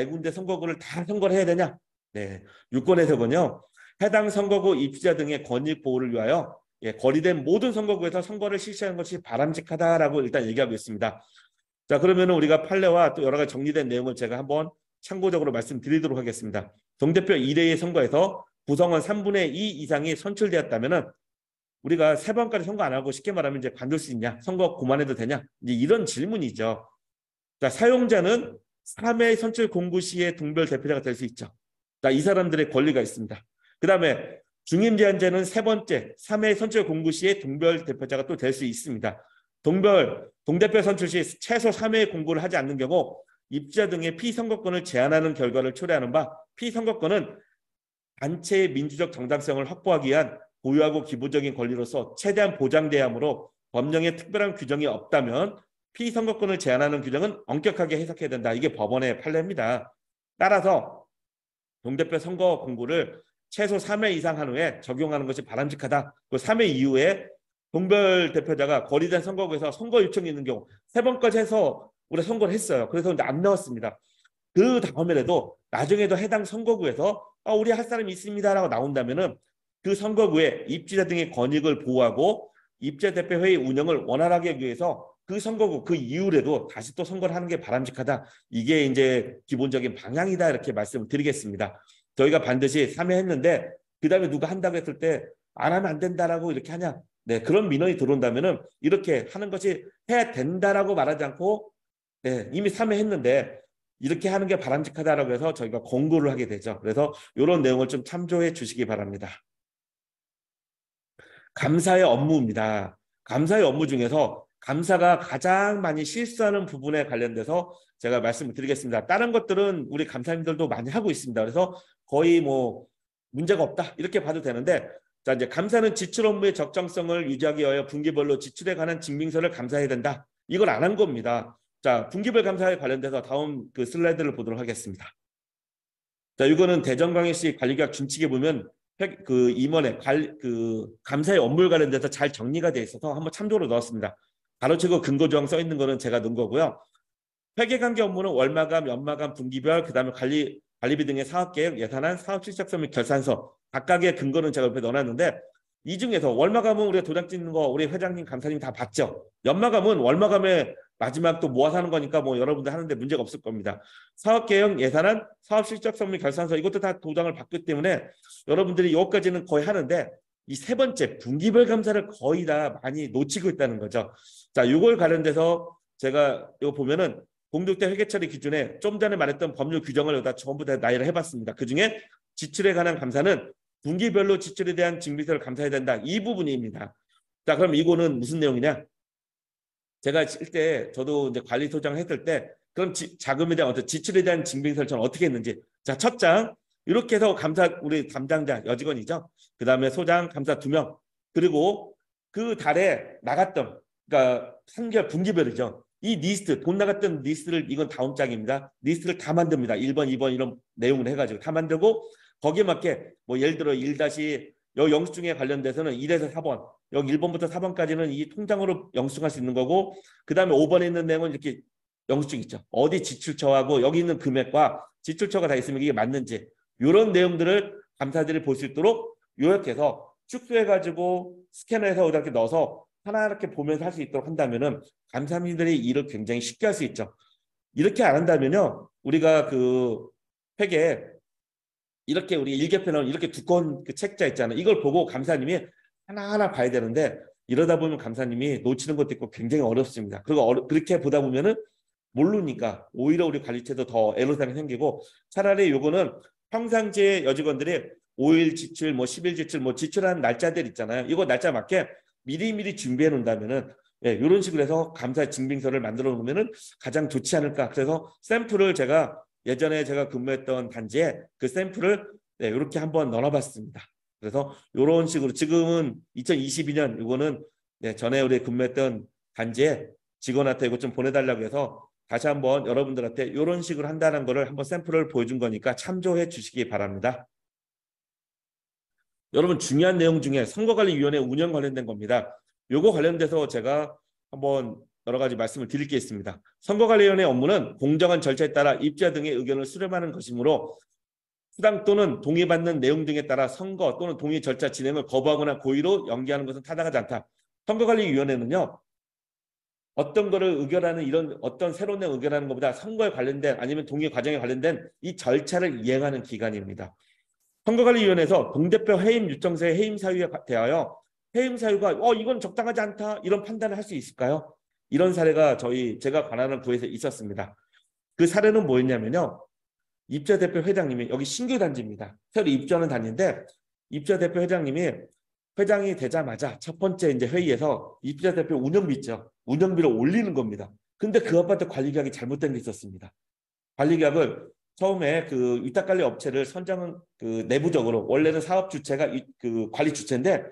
군데 선거구를 다 선거를 해야 되냐? 네, 유권 해석은요. 해당 선거구 입주자 등의 권익 보호를 위하여 예, 거리된 모든 선거구에서 선거를 실시하는 것이 바람직하다라고 일단 얘기하고 있습니다. 자, 그러면 우리가 판례와 또 여러 가지 정리된 내용을 제가 한번 참고적으로 말씀드리도록 하겠습니다. 동대표 1회의 선거에서 구성원 3분의 2 이상이 선출되었다면은 우리가 세 번까지 선거 안 하고 쉽게 말하면 이제 관둘 수 있냐? 선거 그만해도 되냐? 이제 이런 질문이죠. 자, 사용자는 3회 선출 공고 시에 동별 대표자가 될 수 있죠. 자, 이 사람들의 권리가 있습니다. 그 다음에 중임제한제는 세 번째 3회 선출 공고 시에 동별 대표자가 또 될 수 있습니다. 동대표 선출 시 최소 3회 공고를 하지 않는 경우 입주자 등의 피선거권을 제한하는 결과를 초래하는 바 피선거권은 단체의 민주적 정당성을 확보하기 위한 고유하고 기본적인 권리로서 최대한 보장돼야 하므로 법령에 특별한 규정이 없다면 피선거권을 제한하는 규정은 엄격하게 해석해야 된다. 이게 법원의 판례입니다. 따라서 동대표 선거 공고를 최소 3회 이상 한 후에 적용하는 것이 바람직하다. 그 3회 이후에 동별 대표자가 거리된 선거구에서 선거 요청이 있는 경우 3번까지 해서 우리가 선거를 했어요. 그래서 이제 안 나왔습니다. 그 다음에라도 나중에도 해당 선거구에서 우리 할 사람이 있습니다라고 나온다면은 그 선거구에 입주자 등의 권익을 보호하고 입주자 대표회의 운영을 원활하게 하기 위해서 그 선거구 그 이후에도 다시 또 선거를 하는 게 바람직하다. 이게 이제 기본적인 방향이다 이렇게 말씀을 드리겠습니다. 저희가 반드시 3회 했는데 그 다음에 누가 한다고 했을 때 안 하면 안 된다라고 이렇게 하냐. 네, 그런 민원이 들어온다면은 이렇게 하는 것이 해야 된다라고 말하지 않고 네, 이미 3회 했는데 이렇게 하는 게 바람직하다라고 해서 저희가 권고를 하게 되죠. 그래서 이런 내용을 좀 참조해 주시기 바랍니다. 감사의 업무입니다. 감사의 업무 중에서 감사가 가장 많이 실수하는 부분에 관련돼서 제가 말씀을 드리겠습니다. 다른 것들은 우리 감사님들도 많이 하고 있습니다. 그래서 거의 뭐 문제가 없다 이렇게 봐도 되는데 자, 이제 감사는 지출 업무의 적정성을 유지하기 위하여 분기별로 지출에 관한 증빙서를 감사해야 된다. 이걸 안 한 겁니다. 자, 분기별 감사에 관련돼서 다음 그 슬라이드를 보도록 하겠습니다. 자, 이거는 대전광역시 관리계약 준칙에 보면 그 임원의 감사의 업무에 관련돼서 잘 정리가 돼 있어서 한번 참조로 넣었습니다. 가로치고 근거 조항 써 있는 거는 제가 넣은 거고요. 회계관계 업무는 월마감, 연마감, 분기별, 그다음에 관리비 등의 사업계획, 예산안, 사업실적서 및 결산서 각각의 근거는 제가 옆에 넣어놨는데 이 중에서 월마감은 우리가 도장 찍는 거 우리 회장님, 감사님 다 봤죠. 연마감은 월마감에 마지막 또 모아서 하는 거니까 뭐 여러분들 하는데 문제가 없을 겁니다. 사업계획, 예산안, 사업실적성리 결산서 이것도 다 도장을 받기 때문에 여러분들이 여기까지는 거의 하는데 이 세 번째 분기별 감사를 거의 다 많이 놓치고 있다는 거죠. 자, 이걸 관련돼서 제가 이거 보면은 공동대 회계처리 기준에 좀 전에 말했던 법률 규정을 여기다 전부 다 나열을 해봤습니다. 그중에 지출에 관한 감사는 분기별로 지출에 대한 징비서를 감사해야 된다. 이 부분입니다. 자, 그럼 이거는 무슨 내용이냐? 제가 실때 저도 이제 관리소장을 했을 때 그럼 자금에 대한 어떤 지출에 대한 징빙서를 저는 어떻게 했는지. 자, 첫 장 이렇게 해서 감사 우리 담당자 여직원이죠. 그 다음에 소장 감사 2명 그리고 그 달에 나갔던 그러니까 3개월 분기별이죠. 이 리스트 돈 나갔던 리스트를 이건 다음 장입니다. 리스트를 다 만듭니다. 1번, 2번 이런 내용을 해가지고 다 만들고 거기에 맞게 뭐 예를 들어 1- 여 영수증에 관련돼서는 1에서 4번 여기 1번부터 4번까지는 이 통장으로 영수증할 수 있는 거고 그 다음에 5번에 있는 내용은 이렇게 영수증 있죠. 어디 지출처하고 여기 있는 금액과 지출처가 다 있으면 이게 맞는지 이런 내용들을 감사들이 볼 수 있도록 요약해서 축소해가지고 스캐너해서 이렇게 넣어서 하나 이렇게 보면서 할 수 있도록 한다면은 감사민들이 일을 굉장히 쉽게 할 수 있죠. 이렇게 안 한다면요, 우리가 그 회계 이렇게 우리 일개편은 이렇게 두꺼운 그 책자 있잖아요. 이걸 보고 감사님이 하나하나 봐야 되는데 이러다 보면 감사님이 놓치는 것도 있고 굉장히 어렵습니다. 그리고 그렇게 보다 보면은 모르니까 오히려 우리 관리체도 더 애로사항이 생기고 차라리 요거는 평상시에 여직원들이 5일 지출, 뭐 10일 지출, 뭐 지출한 날짜들 있잖아요. 이거 날짜 맞게 미리미리 준비해 놓는다면은 예, 이런 식으로 해서 감사 증빙서를 만들어 놓으면은 가장 좋지 않을까. 그래서 샘플을 제가 예전에 제가 근무했던 단지에 그 샘플을 네, 이렇게 한번 넣어봤습니다. 그래서 이런 식으로 지금은 2022년 이거는 네, 전에 우리 근무했던 단지에 직원한테 이거 좀 보내달라고 해서 다시 한번 여러분들한테 이런 식으로 한다는 거를 한번 샘플을 보여준 거니까 참조해 주시기 바랍니다. 여러분 중요한 내용 중에 선거관리위원회 운영 관련된 겁니다. 요거 관련돼서 제가 한번 여러 가지 말씀을 드릴 게 있습니다. 선거관리위원회 업무는 공정한 절차에 따라 입주자 등의 의견을 수렴하는 것이므로 수당 또는 동의받는 내용 등에 따라 선거 또는 동의 절차 진행을 거부하거나 고의로 연기하는 것은 타당하지 않다. 선거관리위원회는요. 어떤 거를 의결하는 이런 어떤 새로운 내용 의결하는 것보다 선거에 관련된 아니면 동의 과정에 관련된 이 절차를 이행하는 기관입니다. 선거관리위원회에서 동대표 해임 유청서의 해임 사유에 대하여 해임 사유가 이건 적당하지 않다 이런 판단을 할 수 있을까요? 이런 사례가 제가 관할하는 부에서 있었습니다. 그 사례는 뭐였냐면요. 입주자 대표 회장님이 여기 신규 단지입니다. 새로 입주하는 단지인데 입주자 대표 회장님이 회장이 되자마자 첫 번째 이제 회의에서 입주자 대표 운영비 있죠. 운영비를 올리는 겁니다. 근데 그 아파트 관리계약이 잘못된 게 있었습니다. 관리계약을 처음에 그 위탁관리 업체를 선정은 그 내부적으로 원래는 사업 주체가 그 관리 주체인데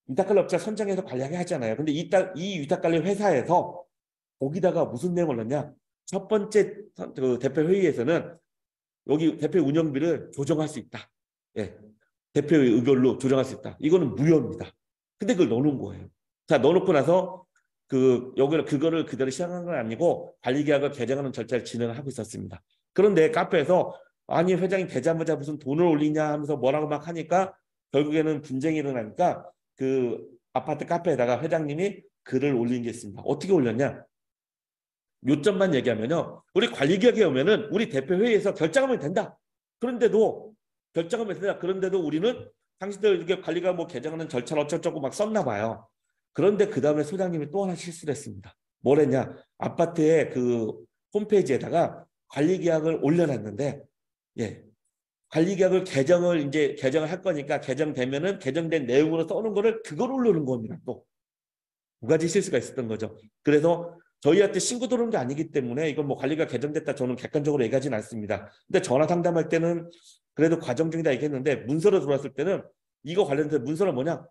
위탁관리 업체 선정해서 관리하게 하잖아요. 근데 이 위탁관리 회사에서 거기다가 무슨 내용을 넣냐? 첫 번째 그 대표 회의에서는 여기 대표 운영비를 조정할 수 있다. 예, 대표의 의결로 조정할 수 있다. 이거는 무효입니다. 근데 그걸 넣어놓은 거예요. 자, 넣어놓고 나서 그거를 그대로 시행한 건 아니고 관리계약을 개정하는 절차를 진행을 하고 있었습니다. 그런데 카페에서 아니 회장이 되자마자 무슨 돈을 올리냐 하면서 뭐라고 막 하니까 결국에는 분쟁이 일어나니까 그 아파트 카페에다가 회장님이 글을 올린 게 있습니다. 어떻게 올렸냐? 요점만 얘기하면요. 우리 관리계약에 오면은 우리 대표 회의에서 결정하면 된다. 그런데도 결정하면 된다. 그런데도 우리는 당신들 이렇게 관리가 뭐 개정하는 절차를 어쩌고 막 썼나 봐요. 그런데 그 다음에 소장님이 또 하나 실수를 했습니다. 뭘 했냐? 아파트의 그 홈페이지에다가 관리계약을 올려놨는데, 예, 관리계약을 개정을 할 거니까 개정되면은 개정된 내용으로 써놓은 거를 그걸 올려놓은 겁니다. 또 두 가지 실수가 있었던 거죠. 그래서 저희한테 신고 들어온 게 아니기 때문에 이건 뭐 관리가 개정됐다 저는 객관적으로 얘기하지는 않습니다. 근데 전화 상담할 때는 그래도 과정 중이다 얘기했는데 문서로 들어왔을 때는 이거 관련해서 문서는 뭐냐?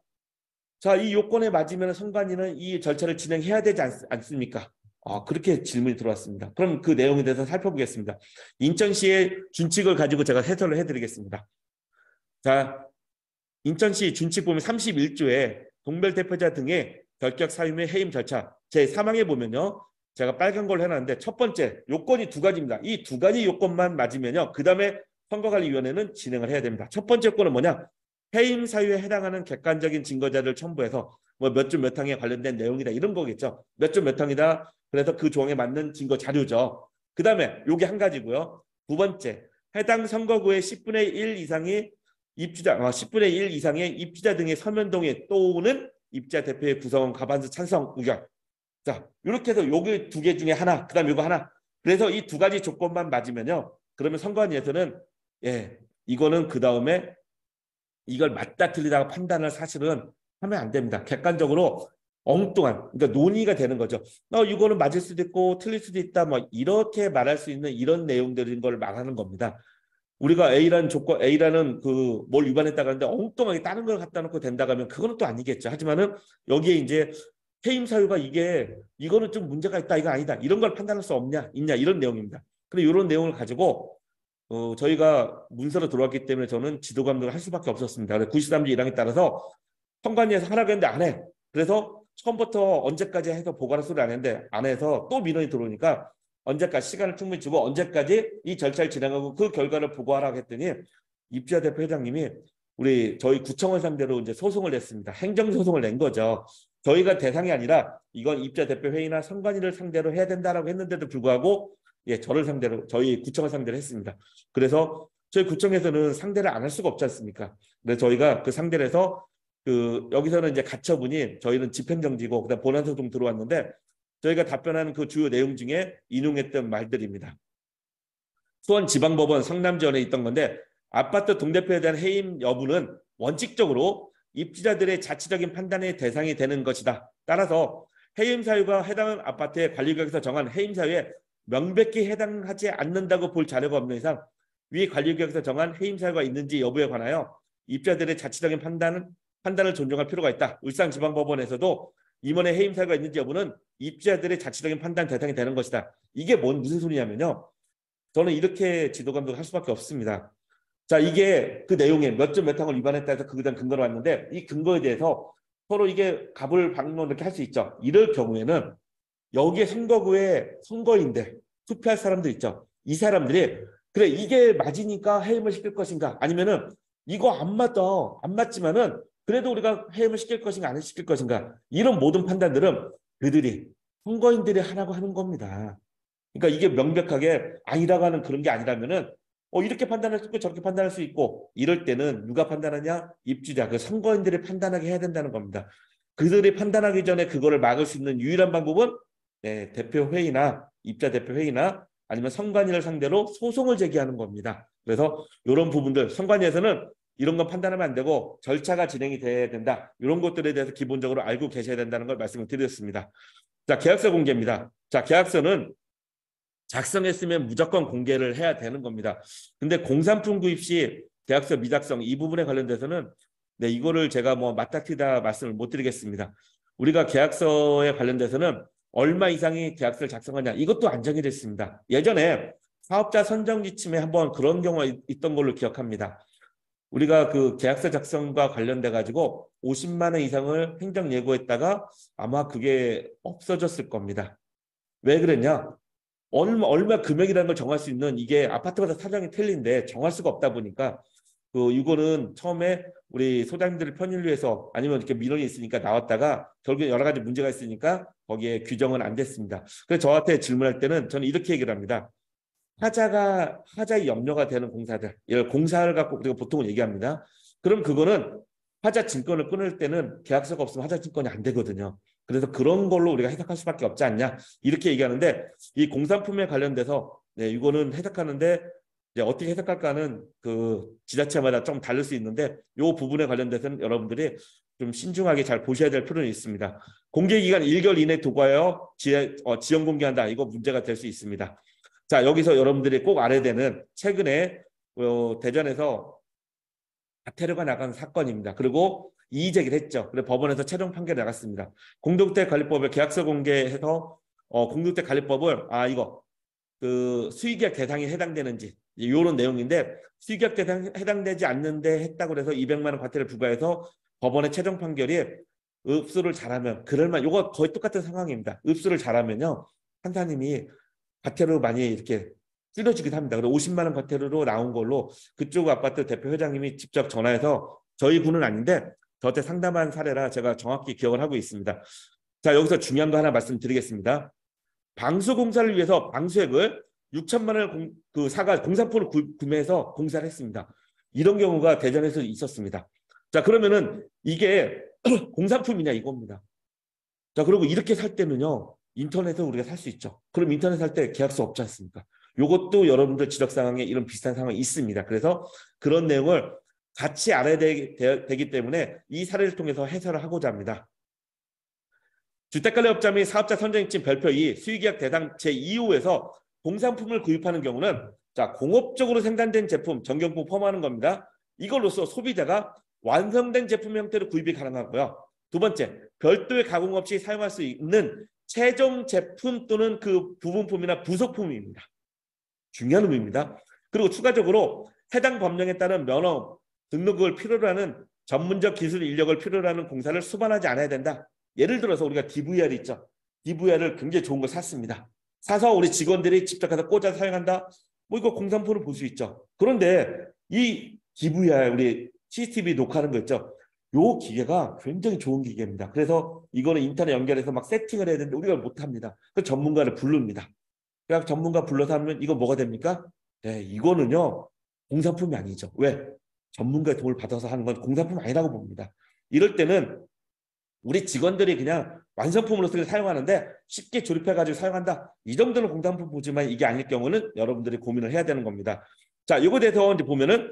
자, 이 요건에 맞으면 선관위는 이 절차를 진행해야 되지 않습니까? 그렇게 질문이 들어왔습니다. 그럼 그 내용에 대해서 살펴보겠습니다. 인천시의 준칙을 가지고 제가 해설을 해드리겠습니다. 자, 인천시 준칙 보면 31조에 동별 대표자 등의 결격 사유 및 해임 절차 제3항에 보면요. 제가 빨간 걸로 해놨는데 첫 번째 요건이 두 가지입니다. 이 두 가지 요건만 맞으면요. 그 다음에 선거관리위원회는 진행을 해야 됩니다. 첫 번째 요건은 뭐냐? 해임 사유에 해당하는 객관적인 증거 자료를 첨부해서 뭐 몇 주 몇 항에 관련된 내용이다 이런 거겠죠. 몇 주 몇 항이다. 그래서 그 조항에 맞는 증거 자료죠. 그다음에 요게 한 가지고요. 두 번째, 해당 선거구의 10분의 1 이상이 입주자, 10분의 1 이상의 입주자 등의 서면 동의 또는 입주자 대표의 구성원 과반수 찬성 의견. 자, 이렇게 해서 요게 두 개 중에 하나, 그다음 요거 하나. 그래서 이 두 가지 조건만 맞으면요. 그러면 선관위에서는 이거는 그 다음에 이걸 맞다 틀리다가 판단을 사실은 하면 안 됩니다. 객관적으로 엉뚱한, 그러니까 논의가 되는 거죠. 이거는 맞을 수도 있고 틀릴 수도 있다. 뭐 이렇게 말할 수 있는 이런 내용들인 걸 말하는 겁니다. 우리가 A라는 조건, A라는 그 뭘 위반했다고 하는데 엉뚱하게 다른 걸 갖다 놓고 된다고 하면 그거는 또 아니겠죠. 하지만은 여기에 이제 해임 사유가 이거는 좀 문제가 있다, 이거 아니다. 이런 걸 판단할 수 없냐, 있냐 이런 내용입니다. 그리고 이런 내용을 가지고 저희가 문서로 들어왔기 때문에 저는 지도 감독을 할 수밖에 없었습니다. 93조 1항에 따라서 선관위에서 하라고 했는데 안 해. 그래서 처음부터 언제까지 해서 보고하라 소리 안 했는데 안 해서 또 민원이 들어오니까 언제까지 시간을 충분히 주고 언제까지 이 절차를 진행하고 그 결과를 보고하라고 했더니 입주자 대표 회장님이 저희 구청을 상대로 이제 소송을 냈습니다. 행정소송을 낸 거죠. 저희가 대상이 아니라 이건 입주자 대표 회의나 선관위를 상대로 해야 된다라고 했는데도 불구하고 저를 상대로 저희 구청을 상대로 했습니다. 그래서 저희 구청에서는 상대를 안 할 수가 없지 않습니까? 그래서 저희가 그 상대를 해서 여기서는 이제 가처분이 저희는 집행정지고 그다음 본안소송 들어왔는데 저희가 답변하는 그 주요 내용 중에 인용했던 말들입니다. 수원지방법원 성남지원에 있던 건데 아파트 동대표에 대한 해임 여부는 원칙적으로 입주자들의 자치적인 판단의 대상이 되는 것이다. 따라서 해임 사유가 해당 아파트의 관리구역에서 정한 해임 사유에 명백히 해당하지 않는다고 볼 자료가 없는 이상 위 관리구역에서 정한 해임 사유가 있는지 여부에 관하여 입주자들의 자치적인 판단을 존중할 필요가 있다. 울산지방법원에서도 임원의 해임 사유가 있는지 여부는 입주자들의 자치적인 판단 대상이 되는 것이다. 이게 무슨 소리냐면요. 저는 이렇게 지도감독을 할 수밖에 없습니다. 자, 이게 그 내용에 몇 점 몇 항을 위반했다 해서 그에 대한 근거로 왔는데 이 근거에 대해서 서로 이게 갑을 방문 이렇게 할 수 있죠. 이럴 경우에는 여기에 선거구에 선거인들 투표할 사람들 있죠. 이 사람들이 그래 이게 맞으니까 해임을 시킬 것인가 아니면은 이거 안 맞지만은 그래도 우리가 해임을 시킬 것인가 안 시킬 것인가 이런 모든 판단들은 그들이 선거인들이 하라고 하는 겁니다. 그러니까 이게 명백하게 아니라고 하는 그런 게 아니라면은 이렇게 판단할 수 있고 저렇게 판단할 수 있고 이럴 때는 누가 판단하냐? 입주자, 그 선거인들이 판단하게 해야 된다는 겁니다. 그들이 판단하기 전에 그거를 막을 수 있는 유일한 방법은 대표회의나 입주자 대표회의나 아니면 선관위를 상대로 소송을 제기하는 겁니다. 그래서 이런 부분들 선관위에서는 이런 건 판단하면 안 되고 절차가 진행이 돼야 된다. 이런 것들에 대해서 기본적으로 알고 계셔야 된다는 걸 말씀을 드렸습니다. 자, 계약서 공개입니다. 자, 계약서는 작성했으면 무조건 공개를 해야 되는 겁니다. 근데 공산품 구입 시 계약서 미작성 이 부분에 관련돼서는 이거를 제가 뭐 맞닥뜨리다 말씀을 못 드리겠습니다. 우리가 계약서에 관련돼서는 얼마 이상의 계약서를 작성하냐 이것도 안 정해졌습니다. 예전에 사업자 선정 지침에 한번 그런 경우가 있던 걸로 기억합니다. 우리가 그 계약서 작성과 관련돼 가지고 50만 원 이상을 행정 예고했다가 아마 그게 없어졌을 겁니다. 왜 그랬냐? 얼마 금액이라는 걸 정할 수 있는 이게 아파트마다 사정이 틀린데 정할 수가 없다 보니까 이거는 처음에 우리 소장님들을 편의를 위해서 아니면 이렇게 민원이 있으니까 나왔다가 결국에 여러 가지 문제가 있으니까 거기에 규정은 안 됐습니다. 그래서 저한테 질문할 때는 저는 이렇게 얘기를 합니다. 하자의 염려가 되는 공사들, 이걸 공사를 갖고 우리가 보통은 얘기합니다. 그럼 그거는 하자 증권을 끊을 때는 계약서가 없으면 하자 증권이 안 되거든요. 그래서 그런 걸로 우리가 해석할 수밖에 없지 않냐 이렇게 얘기하는데 이 공산품에 관련돼서 이거는 해석하는데 이제 어떻게 해석할까는 그 지자체마다 좀 다를 수 있는데 이 부분에 관련돼서는 여러분들이 좀 신중하게 잘 보셔야 될 필요는 있습니다. 공개기간 1개월 이내 두고하여 지연 공개한다. 이거 문제가 될 수 있습니다. 자, 여기서 여러분들이 꼭 알아야 되는 최근에 대전에서 과태료가 나간 사건입니다. 그리고 이의 제기를 했죠. 그래서 법원에서 최종 판결이 나갔습니다. 공동주택관리법을 계약서 공개해서 공동주택 관리법을 이거 그 수의계약 대상에 해당되는지 이런 내용인데 수의계약 대상에 해당되지 않는데 했다고 해서 200만 원 과태료를 부과해서 법원의 최종 판결이 읍수를 잘하면 그럴만 이거 거의 똑같은 상황입니다. 읍수를 잘하면요 판사님이 과태료 많이 이렇게 줄여주기도 합니다. 그래서 50만 원 과태료로 나온 걸로 그쪽 아파트 대표 회장님이 직접 전화해서 저희 군은 아닌데 저한테 상담한 사례라 제가 정확히 기억을 하고 있습니다. 자, 여기서 중요한 거 하나 말씀드리겠습니다. 방수공사를 위해서 방수액을 6천만 원을 사가 공사품을 구매해서 공사를 했습니다. 이런 경우가 대전에서 있었습니다. 자, 그러면은 이게 공산품이냐 이겁니다. 자, 그리고 이렇게 살 때는요, 인터넷에서 우리가 살 수 있죠. 그럼 인터넷 살 때 계약서 없지 않습니까? 이것도 여러분들 지적 상황에 이런 비슷한 상황이 있습니다. 그래서 그런 내용을 같이 알아야 되기 때문에 이 사례를 통해서 해설을 하고자 합니다. 주택관리업자 및 사업자 선정입증 별표 2 수의계약 대상 제2호에서 공산품을 구입하는 경우는 자, 공업적으로 생산된 제품 전경품 포함하는 겁니다. 이걸로써 소비자가 완성된 제품 형태로 구입이 가능하고요. 두 번째, 별도의 가공 없이 사용할 수 있는 최종 제품 또는 그 부분품이나 부속품입니다. 중요한 의미입니다. 그리고 추가적으로 해당 법령에 따른 면허 등록을 필요로 하는 전문적 기술 인력을 필요로 하는 공사를 수반하지 않아야 된다. 예를 들어서 우리가 DVR 있죠. DVR을 굉장히 좋은 걸 샀습니다. 사서 우리 직원들이 직접 가서 꽂아 사용한다. 뭐 이거 공산품을 볼 수 있죠. 그런데 이 DVR 우리 CCTV 녹화하는 거 있죠. 요 기계가 굉장히 좋은 기계입니다. 그래서 이거는 인터넷 연결해서 막 세팅을 해야 되는데 우리가 못합니다. 그 전문가를 부릅니다. 그래서 전문가 불러서 하면 이거 뭐가 됩니까? 네, 이거는요 공산품이 아니죠. 왜? 전문가의 도움을 받아서 하는 건 공산품 아니라고 봅니다. 이럴 때는 우리 직원들이 그냥 완성품으로서 사용하는데 쉽게 조립해가지고 사용한다. 이 정도는 공산품 보지만 이게 아닐 경우는 여러분들이 고민을 해야 되는 겁니다. 자, 이거에 대해서 이제 보면은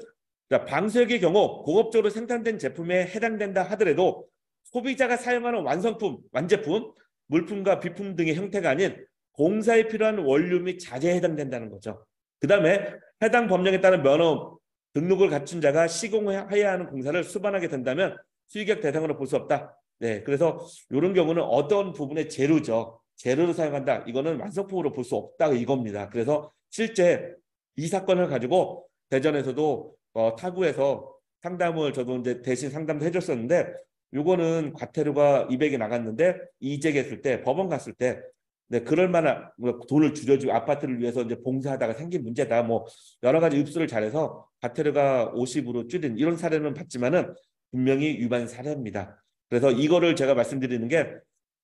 자, 방수액의 경우 공업적으로 생산된 제품에 해당된다 하더라도 소비자가 사용하는 완성품, 완제품, 물품과 비품 등의 형태가 아닌 공사에 필요한 원료 및 자재에 해당된다는 거죠. 그 다음에 해당 법령에 따른 면허 등록을 갖춘 자가 시공해야 하는 공사를 수반하게 된다면 수의계약 대상으로 볼 수 없다. 네, 그래서 이런 경우는 어떤 부분의 재료죠. 재료를 사용한다. 이거는 완성품으로 볼 수 없다 이겁니다. 그래서 실제 이 사건을 가지고 대전에서도 타구에서 상담을 저도 이제 대신 상담도 해줬었는데 요거는 과태료가 200이 나갔는데 이직했을 때 법원 갔을 때 네, 그럴 만한 돈을 줄여주고 아파트를 위해서 이제 봉사하다가 생긴 문제다. 뭐 여러 가지 입수를 잘해서 과태료가 50으로 줄인 이런 사례는 봤지만은 분명히 위반 사례입니다. 그래서 이거를 제가 말씀드리는 게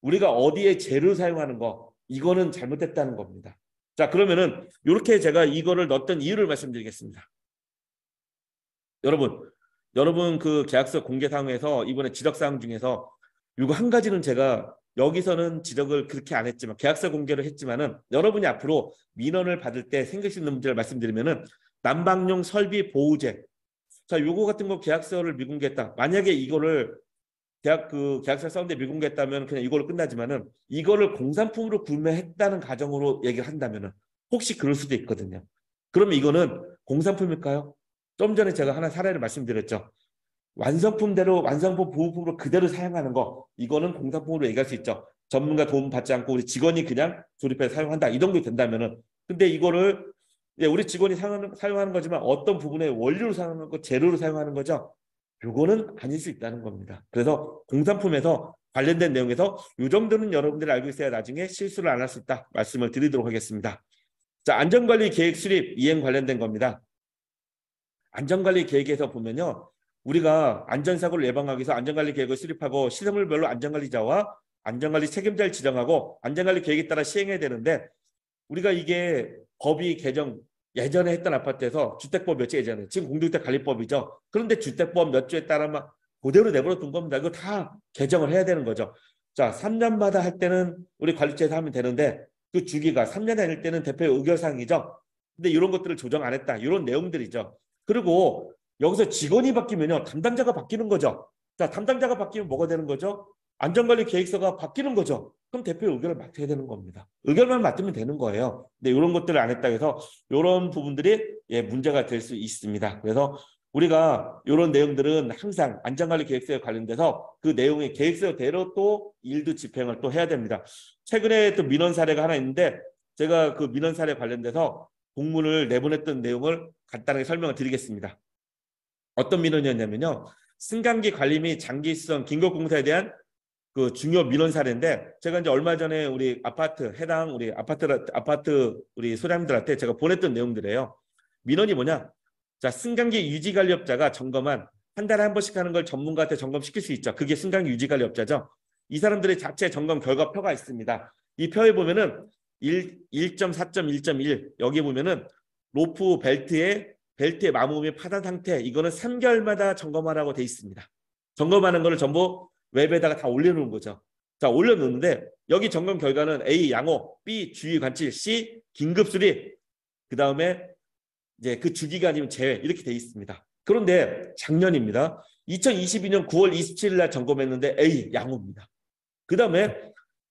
우리가 어디에 재료 사용하는 거 이거는 잘못됐다는 겁니다. 자, 그러면은 이렇게 제가 이거를 넣었던 이유를 말씀드리겠습니다. 여러분 그 계약서 공개 사항에서 이번에 지적 사항 중에서 이거 한 가지는 제가 여기서는 지적을 그렇게 안 했지만 계약서 공개를 했지만은 여러분이 앞으로 민원을 받을 때 생길 수 있는 문제를 말씀드리면은 난방용 설비 보호제. 자, 요거 같은 거 계약서를 미공개했다. 만약에 이거를 계약서 썼는데 미공개했다면 그냥 이걸로 끝나지만은 이거를 공산품으로 구매했다는 가정으로 얘기를 한다면은 혹시 그럴 수도 있거든요. 그러면 이거는 공산품일까요? 좀 전에 제가 하나 사례를 말씀드렸죠. 완성품대로 완성품 보호품으로 그대로 사용하는 거 이거는 공산품으로 얘기할 수 있죠. 전문가 도움 받지 않고 우리 직원이 그냥 조립해서 사용한다 이 정도 된다면은 근데 이거를 우리 직원이 사용하는 거지만 어떤 부분에 원료로 사용하는 거 재료로 사용하는 거죠. 이거는 아닐 수 있다는 겁니다. 그래서 공산품에서 관련된 내용에서 이 정도는 여러분들이 알고 있어야 나중에 실수를 안 할 수 있다 말씀을 드리도록 하겠습니다. 자, 안전관리 계획 수립 이행 관련된 겁니다. 안전관리 계획에서 보면요. 우리가 안전사고를 예방하기 위해서 안전관리 계획을 수립하고 시설물별로 안전관리자와 안전관리 책임자를 지정하고 안전관리 계획에 따라 시행해야 되는데 우리가 이게 법이 개정 예전에 했던 아파트에서 주택법 몇 주 예전에 지금 공동주택관리법이죠. 그런데 주택법 몇 주에 따라 막 그대로 내버려 둔 겁니다. 이거 다 개정을 해야 되는 거죠. 자, 3년마다 할 때는 우리 관리처에서 하면 되는데 그 주기가 3년에 할 때는 대표의 의결사항이죠. 근데 이런 것들을 조정 안 했다. 이런 내용들이죠. 그리고 여기서 직원이 바뀌면요. 담당자가 바뀌는 거죠. 자, 담당자가 바뀌면 뭐가 되는 거죠? 안전관리 계획서가 바뀌는 거죠. 그럼 대표의 의견을 맡아야 되는 겁니다. 의견만 맡으면 되는 거예요. 근데 이런 것들을 안 했다 해서 이런 부분들이 문제가 될 수 있습니다. 그래서 우리가 이런 내용들은 항상 안전관리 계획서에 관련돼서 그 내용의 계획서대로 또 일도 집행을 또 해야 됩니다. 최근에 또 민원 사례가 하나 있는데 제가 그 민원 사례 관련돼서 공문을 내보냈던 내용을 간단하게 설명을 드리겠습니다. 어떤 민원이었냐면요. 승강기 관리 및 장기 수선 긴급 공사에 대한 그 중요 민원 사례인데 제가 이제 얼마 전에 우리 아파트 해당 우리 아파트 우리 소장님들한테 제가 보냈던 내용들이에요. 민원이 뭐냐? 자, 승강기 유지 관리업자가 점검한 한 달에 한 번씩 하는 걸 전문가한테 점검시킬 수 있죠. 그게 승강기 유지관리업자죠. 이 사람들의 자체 점검 결과표가 있습니다. 이 표에 보면은 1.4.1.1 여기 보면은 로프 벨트의 마모 및 파단 상태 이거는 3개월마다 점검하라고 돼 있습니다. 점검하는 거를 전부 웹에다가 다 올려놓은 거죠. 자, 올려놓는데 여기 점검 결과는 A 양호, B 주의 관칠, C 긴급 수리, 그 다음에 이제 그 주기간이면 제외 이렇게 돼 있습니다. 그런데 작년입니다. 2022년 9월 27일 날 점검했는데 A 양호입니다. 그 다음에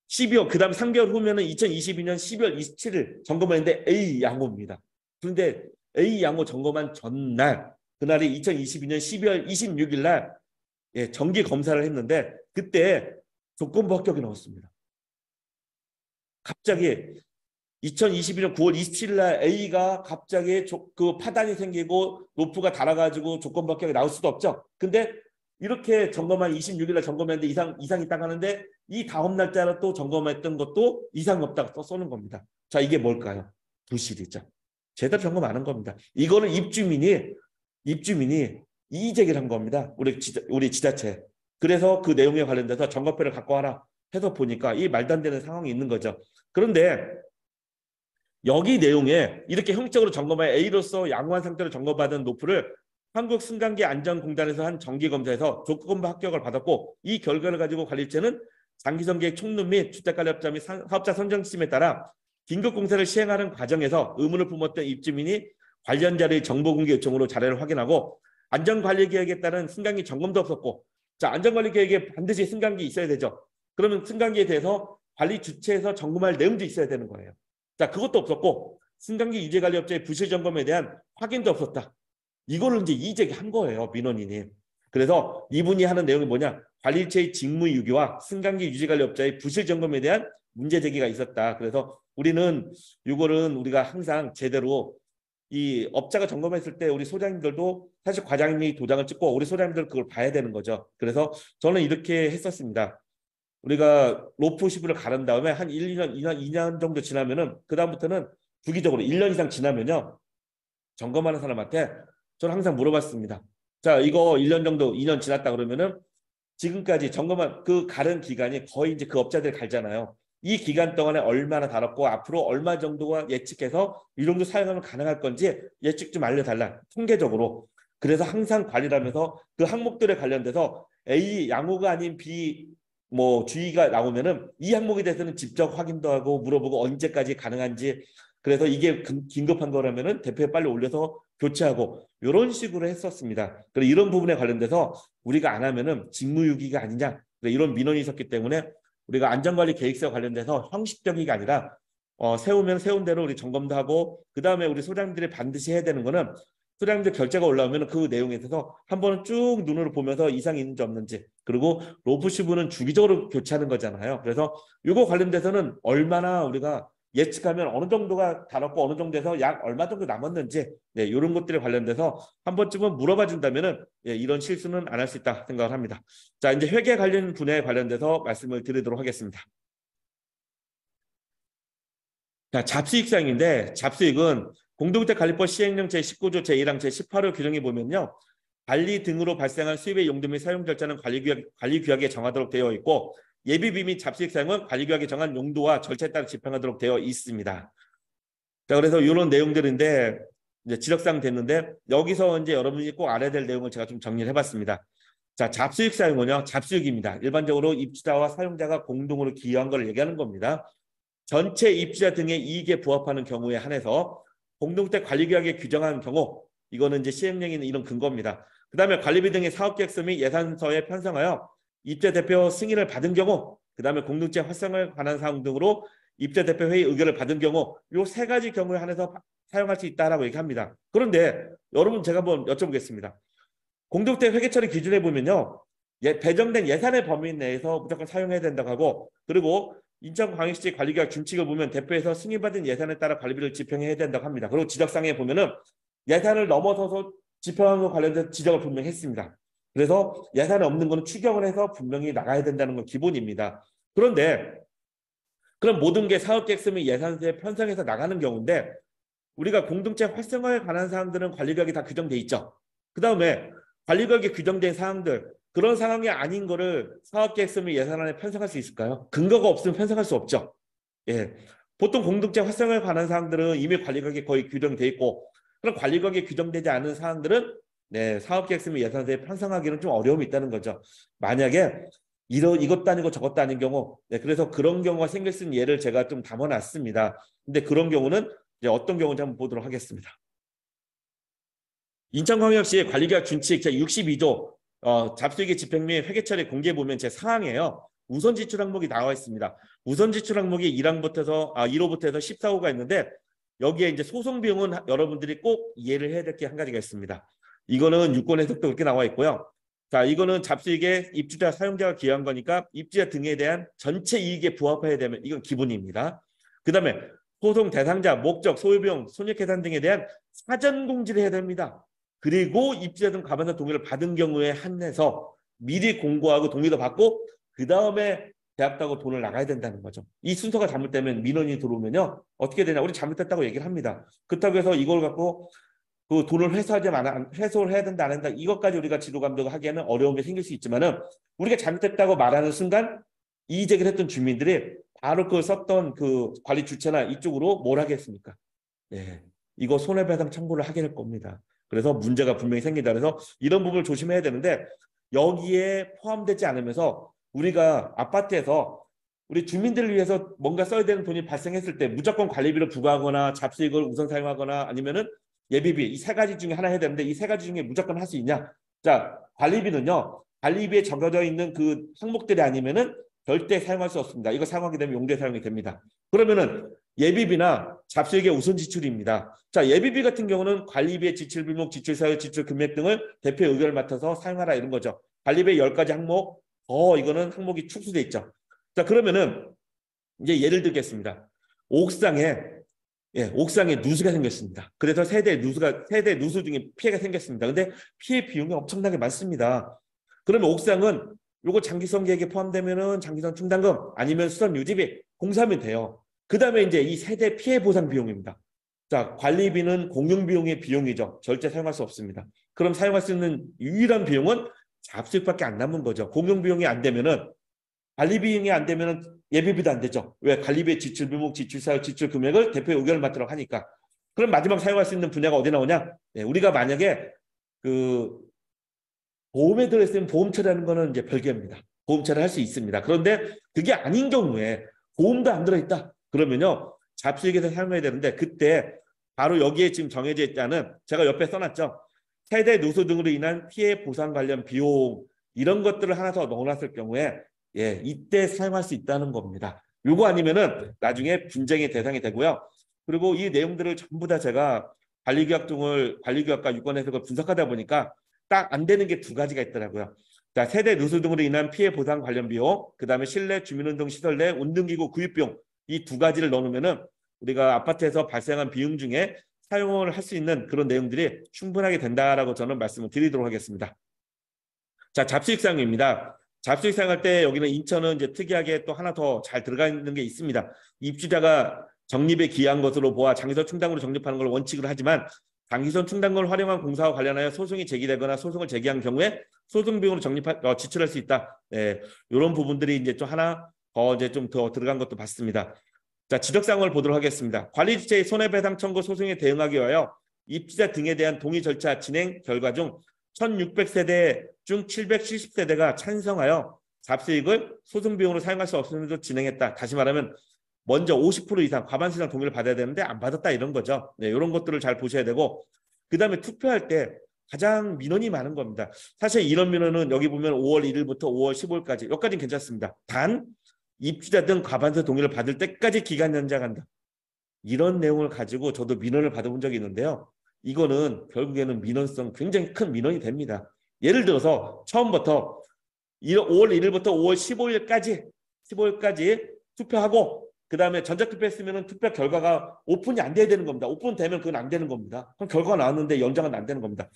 12월, 그 다음 3개월 후면은 2022년 12월 27일 점검했는데 A 양호입니다. 그런데 A 양호 점검한 전날, 그날이 2022년 12월 26일 날 정기 검사를 했는데 그때 조건부 합격이 나왔습니다. 갑자기 2022년 9월 27일 날 A가 갑자기 그 파단이 생기고 로프가 닳아가지고 조건부 합격이 나올 수도 없죠. 근데 이렇게 점검한 26일 날 점검했는데 이상이 딱 하는데 이 다음 날짜로 또 점검했던 것도 이상이 없다고 또 쏘는 겁니다. 자, 이게 뭘까요? 부실이죠. 제대로 점검 안 한 겁니다. 이거는 입주민이 이의제기를 한 겁니다. 우리 지자체. 그래서 그 내용에 관련돼서 점검표를 갖고 와라 해서 보니까 이 말도 안 되는 상황이 있는 거죠. 그런데 여기 내용에 이렇게 형식적으로 점검한 A로서 양호한 상태로 점검받은 노프를 한국승강기안전공단에서 한 정기검사에서 조건부 합격을 받았고 이 결과를 가지고 관리체는 장기전기의 총론 및 주택관리업자 및 사업자 선정심에 따라 긴급공사를 시행하는 과정에서 의문을 품었던 입주민이 관련 자료의 정보공개 요청으로 자료를 확인하고 안전관리계획에 따른 승강기 점검도 없었고, 자, 안전관리계획에 반드시 승강기 있어야 되죠. 그러면 승강기에 대해서 관리 주체에서 점검할 내용도 있어야 되는 거예요. 자, 그것도 없었고 승강기 유지관리업자의 부실 점검에 대한 확인도 없었다. 이거를 이제 이의제기한 거예요, 민원인이. 그래서 이분이 하는 내용이 뭐냐? 관리체의 직무유기와 승강기 유지관리업자의 부실 점검에 대한 문제 제기가 있었다. 그래서 우리는 이거는 우리가 항상 제대로 이 업자가 점검했을 때 우리 소장님들도 사실 과장님이 도장을 찍고 우리 소장님들 그걸 봐야 되는 거죠. 그래서 저는 이렇게 했었습니다. 우리가 로프 시부를 가른 다음에 한 2년 정도 지나면은 그다음부터는 주기적으로 1년 이상 지나면요. 점검하는 사람한테 저는 항상 물어봤습니다. 자, 이거 1년 정도 2년 지났다 그러면은 지금까지 점검한 그 가른 기간이 거의 이제 그 업자들 갈잖아요. 이 기간 동안에 얼마나 다뤘고 앞으로 얼마 정도가 예측해서 이 정도 사용하면 가능할 건지 예측 좀 알려달라. 통계적으로. 그래서 항상 관리를 하면서 그 항목들에 관련돼서 A 양호가 아닌 B 뭐 주의가 나오면은 이 항목에 대해서는 직접 확인도 하고 물어보고 언제까지 가능한지, 그래서 이게 긴급한 거라면은 대표에 빨리 올려서 교체하고 이런 식으로 했었습니다. 그래서 이런 부분에 관련돼서 우리가 안 하면은 직무유기가 아니냐 이런 민원이 있었기 때문에 우리가 안전관리 계획서와 관련돼서 형식적이가 아니라 세우면 세운 대로 우리 점검도 하고, 그 다음에 우리 소장님들이 반드시 해야 되는 거는 소장님들 결제가 올라오면 그 내용에 대해서 한 번은 쭉 눈으로 보면서 이상이 있는지 없는지, 그리고 로프 시부는 주기적으로 교체하는 거잖아요. 그래서 이거 관련돼서는 얼마나 우리가 예측하면 어느 정도가 다뤘고 어느 정도에서 약 얼마 정도 남았는지, 이런 것들에 관련돼서 한 번쯤은 물어봐 준다면은 이런 실수는 안 할 수 있다 생각을 합니다. 자, 이제 회계 관련 분야에 관련돼서 말씀을 드리도록 하겠습니다. 자, 잡수익사항인데 잡수익은 공동주택관리법 시행령 제19조 제1항 제18호 규정에 보면요. 관리 등으로 발생한 수입의 용도 및 사용 절차는 관리규약에 정하도록 되어 있고, 예비비 및 잡수익 사용은 관리규약에 정한 용도와 절차에 따라 집행하도록 되어 있습니다. 자, 그래서 이런 내용들인데 이제 지적사항 됐는데 여기서 이제 여러분이 꼭 알아야 될 내용을 제가 좀 정리를 해봤습니다. 자, 잡수익 사용은요, 잡수익입니다. 일반적으로 입주자와 사용자가 공동으로 기여한 걸 얘기하는 겁니다. 전체 입주자 등의 이익에 부합하는 경우에 한해서 공동주택 관리규약에 규정한 경우, 이거는 이제 시행령에 이런 근거입니다. 그 다음에 관리비 등의 사업계획서 및 예산서에 편성하여 입주자 대표 승인을 받은 경우, 그 다음에 공동체 활성화에 관한 사항 등으로 입주자 대표 회의 의결을 받은 경우, 이 세 가지 경우에 한해서 사용할 수 있다라고 얘기합니다. 그런데 여러분 제가 한번 여쭤보겠습니다. 공동주택 회계처리 기준에 보면요, 배정된 예산의 범위 내에서 무조건 사용해야 된다고 하고, 그리고 인천광역시 관리규약 준칙을 보면 대표에서 승인받은 예산에 따라 관리비를 집행해야 된다고 합니다. 그리고 지적상에 보면은 예산을 넘어서서 집행하는 것 관련해서 지적을 분명히 했습니다. 그래서 예산이 없는 거는 추경을 해서 분명히 나가야 된다는 건 기본입니다. 그런데 그럼 모든 게 사업계획서 및 예산서에 편성해서 나가는 경우인데, 우리가 공동체 활성화에 관한 사항들은 관리규약이 다 규정돼 있죠. 그 다음에 관리구역에 규정된 사항들, 그런 상황이 아닌 거를 사업계획서 및 예산안에 편성할 수 있을까요? 근거가 없으면 편성할 수 없죠. 예. 보통 공동체 활성화에 관한 사항들은 이미 관리구역에 거의 규정돼 있고, 그런 관리구역에 규정되지 않은 사항들은 네, 사업계획서 및 예산안에 편성하기는 좀 어려움이 있다는 거죠. 만약에 이것도 아니고 저것도 아닌 경우, 네, 그래서 그런 경우가 생길 수 있는 예를 제가 좀 담아놨습니다. 근데 그런 경우는 이제 어떤 경우인지 한번 보도록 하겠습니다. 인천광역시 관리계약 준칙 제62조 잡수익의 집행 및 회계처리 공개 보면 제 사항이에요. 우선 지출 항목이 나와 있습니다. 우선 지출 항목이 1호부터 해서 14호가 있는데 여기에 이제 소송 비용은 여러분들이 꼭 이해를 해야 될 게 한 가지가 있습니다. 이거는 유권 해석도 그렇게 나와 있고요. 자, 이거는 잡수익에 입주자 사용자가 기여한 거니까 입주자 등에 대한 전체 이익에 부합해야 되면 이건 기본입니다. 그다음에 소송 대상자, 목적, 소유비용, 손익계산 등에 대한 사전 공지를 해야 됩니다. 그리고 입주자 등 과반수 동의를 받은 경우에 한해서 미리 공고하고 동의도 받고 그 다음에 대학다고 돈을 나가야 된다는 거죠. 이 순서가 잘못되면 민원이 들어오면요. 어떻게 되냐. 우리 잘못했다고 얘기를 합니다. 그렇다고 해서 이걸 갖고 그 돈을 회수를 해야 된다 안 한다 이것까지 우리가 지도 감독을 하기에는 어려움이 생길 수 있지만은 우리가 잘못했다고 말하는 순간 이의제기를 했던 주민들이 바로 그걸 썼던 그 관리 주체나 이쪽으로 뭘 하겠습니까? 예, 이거 손해배상 청구를 하게 될 겁니다. 그래서 문제가 분명히 생긴다. 그래서 이런 부분을 조심해야 되는데 여기에 포함되지 않으면서 우리가 아파트에서 우리 주민들을 위해서 뭔가 써야 되는 돈이 발생했을 때 무조건 관리비를 부과하거나 잡수익을 우선 사용하거나 아니면은 예비비 이 세 가지 중에 하나 해야 되는데 이 세 가지 중에 무조건 할 수 있냐? 자, 관리비는요. 관리비에 적어져 있는 그 항목들이 아니면은 절대 사용할 수 없습니다. 이거 사용하게 되면 용도에 사용이 됩니다. 그러면은 예비비나 잡수익의 우선 지출입니다. 자, 예비비 같은 경우는 관리비의 지출 비목, 지출 사유, 지출 금액 등을 대표 의견을 맡아서 사용하라 이런 거죠. 관리비의 10가지 항목, 이거는 항목이 축소돼 있죠. 자, 그러면은 이제 예를 들겠습니다. 옥상에 누수가 생겼습니다. 그래서 세대 누수 중에 피해가 생겼습니다. 근데 피해 비용이 엄청나게 많습니다. 그러면 옥상은 요거 장기성 계획에 포함되면은 장기성 충당금 아니면 수선 유지비 공사하면 돼요. 그 다음에 이제 이 세대 피해 보상 비용입니다. 자, 관리비는 공용 비용의 비용이죠. 절대 사용할 수 없습니다. 그럼 사용할 수 있는 유일한 비용은 잡수익밖에 안 남은 거죠. 공용 비용이 안 되면은 관리 비용이 안 되면은 예비비도 안 되죠. 왜? 관리비의 지출 비목, 지출 사유, 지출 금액을 대표의 의견을 받도록 하니까. 그럼 마지막 사용할 수 있는 분야가 어디 나오냐? 네, 우리가 만약에 그 보험에 들어있으면 보험 처리하는 거는 이제 별개입니다. 보험 처리를 할 수 있습니다. 그런데 그게 아닌 경우에 보험도 안 들어있다. 그러면요. 잡수익에서 사용해야 되는데 그때 바로 여기에 지금 정해져 있다는 제가 옆에 써놨죠. 세대 누수 등으로 인한 피해 보상 관련 비용 이런 것들을 하나 더 넣어놨을 경우에 예, 이때 사용할 수 있다는 겁니다. 요거 아니면은 나중에 분쟁의 대상이 되고요. 그리고 이 내용들을 전부 다 제가 관리규약과 유권 해석을 분석하다 보니까 딱 안 되는 게 두 가지가 있더라고요. 자, 세대 누수 등으로 인한 피해 보상 관련 비용, 그다음에 실내 주민운동 시설 내 운동기구 구입 비용 이 두 가지를 넣으면은 우리가 아파트에서 발생한 비용 중에 사용을 할 수 있는 그런 내용들이 충분하게 된다라고 저는 말씀을 드리도록 하겠습니다. 자, 잡수익 사항입니다. 잡수익 사용할 때 여기는 인천은 이제 특이하게 또 하나 더 잘 들어가 있는 게 있습니다. 입주자가 적립에 기여한 것으로 보아 장기선 충당으로 적립하는 걸 원칙으로 하지만 장기선 충당금을 활용한 공사와 관련하여 소송이 제기되거나 소송을 제기한 경우에 소송 비용으로 지출할 수 있다. 네, 이런 부분들이 이제 좀 하나 이제 좀 더 들어간 것도 봤습니다. 자, 지적사항을 보도록 하겠습니다. 관리주체의 손해배상 청구 소송에 대응하기 위하여 입주자 등에 대한 동의 절차 진행 결과 중 1600세대 중 770세대가 찬성하여 잡수익을 소송 비용으로 사용할 수 없음에도 진행했다. 다시 말하면 먼저 50% 이상 과반수 이상 동의를 받아야 되는데 안 받았다 이런 거죠. 네, 이런 것들을 잘 보셔야 되고 그 다음에 투표할 때 가장 민원이 많은 겁니다. 사실 이런 민원은 여기 보면 5월 1일부터 5월 15일까지 여기까지는 괜찮습니다. 단 입주자 등 과반수 동의를 받을 때까지 기간 연장한다. 이런 내용을 가지고 저도 민원을 받아본 적이 있는데요. 이거는 결국에는 민원성 굉장히 큰 민원이 됩니다. 예를 들어서 처음부터 5월 1일부터 5월 15일까지 투표하고 그 다음에 전자투표했으면 투표 결과가 오픈이 안 돼야 되는 겁니다. 오픈되면 그건 안 되는 겁니다. 그럼 결과가 나왔는데 연장은 안 되는 겁니다.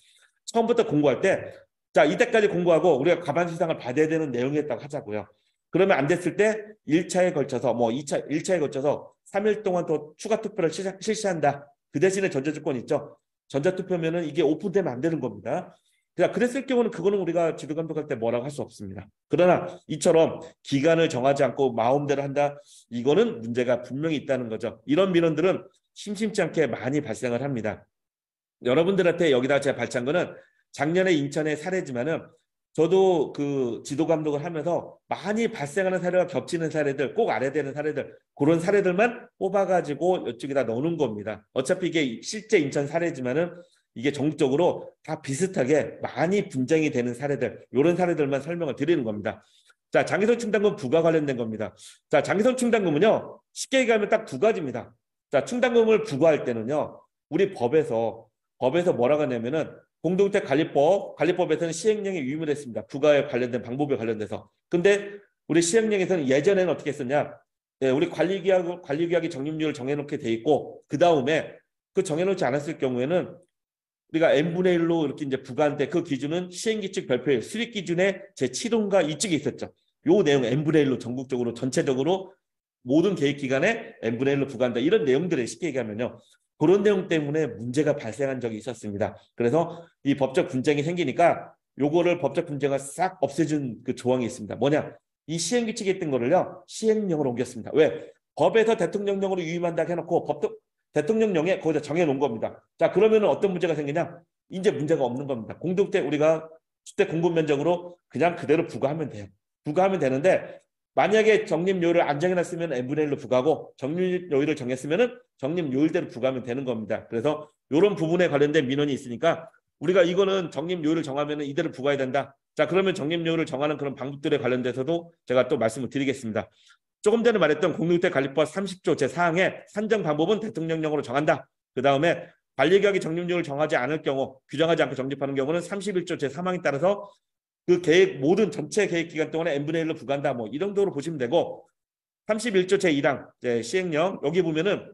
처음부터 공고할 때 자, 이때까지 공고하고 우리가 과반수 이상을 받아야 되는 내용이었다고 하자고요. 그러면 안 됐을 때 1차에 걸쳐서 1차에 걸쳐서 3일 동안 더 추가 투표를 실시한다. 그 대신에 전자주권 있죠. 전자투표면은 이게 오픈되면 안 되는 겁니다. 그랬을 경우는 그거는 우리가 지도 감독할 때 뭐라고 할 수 없습니다. 그러나 이처럼 기간을 정하지 않고 마음대로 한다. 이거는 문제가 분명히 있다는 거죠. 이런 민원들은 심심치 않게 많이 발생을 합니다. 여러분들한테 여기다 제가 발췌한 거는 작년에 인천의 사례지만은 저도 그 지도 감독을 하면서 많이 발생하는 사례와 겹치는 사례들, 꼭 알아야 되는 사례들, 그런 사례들만 뽑아가지고 이쪽에다 넣는 겁니다. 어차피 이게 실제 인천 사례지만은 이게 전국적으로 다 비슷하게 많이 분쟁이 되는 사례들, 이런 사례들만 설명을 드리는 겁니다. 자, 장기성 충당금 부과 관련된 겁니다. 자, 장기성 충당금은요, 쉽게 얘기하면 딱 두 가지입니다. 자, 충당금을 부과할 때는요, 우리 법에서 뭐라고 하냐면은 공동주택관리법에서는 시행령이 위임을 했습니다. 부과에 관련된 방법에 관련돼서. 근데 우리 시행령에서는 예전에는 어떻게 했었냐? 네, 우리 관리계약이 적립률을 정해놓게 돼 있고 그 다음에 그 정해놓지 않았을 경우에는 우리가 n분의 1로 이렇게 이제 부과한데 그 기준은 시행규칙 별표에 수립기준의 제7호인가 이쪽에 있었죠. 요 내용 n분의 1로 전국적으로 전체적으로 모든 계획기간에 n분의 1로 부과한다. 이런 내용들을 쉽게 얘기하면요. 그런 내용 때문에 문제가 발생한 적이 있었습니다. 그래서 이 법적 분쟁이 생기니까 요거를 법적 분쟁을 싹 없애준 그 조항이 있습니다. 뭐냐? 이 시행규칙에 있던 거를요. 시행령으로 옮겼습니다. 왜? 법에서 대통령령으로 위임한다 해놓고 대통령령에 거기다 정해놓은 겁니다. 자, 그러면 어떤 문제가 생기냐? 이제 문제가 없는 겁니다. 공동주택 우리가 주택 공급 면적으로 그냥 그대로 부과하면 돼요. 부과하면 되는데 만약에 적립요율을 안 정해놨으면 n분의 1로 부과하고 적립요율을 정했으면 적립요율대로 부과하면 되는 겁니다. 그래서 이런 부분에 관련된 민원이 있으니까 우리가 이거는 적립요율을 정하면 이대로 부과해야 된다. 자, 그러면 적립요율을 정하는 그런 방법들에 관련돼서도 제가 또 말씀을 드리겠습니다. 조금 전에 말했던 공동주택관리법 30조 제4항의 산정 방법은 대통령령으로 정한다. 그 다음에 관리계약의 적립요율을 정하지 않을 경우, 규정하지 않고 적립하는 경우는 31조 제3항에 따라서 그 계획 모든 전체 계획 기간 동안에 n분의 1로 부과한다. 뭐 이 정도로 보시면 되고 31조 제1항 시행령 여기 보면은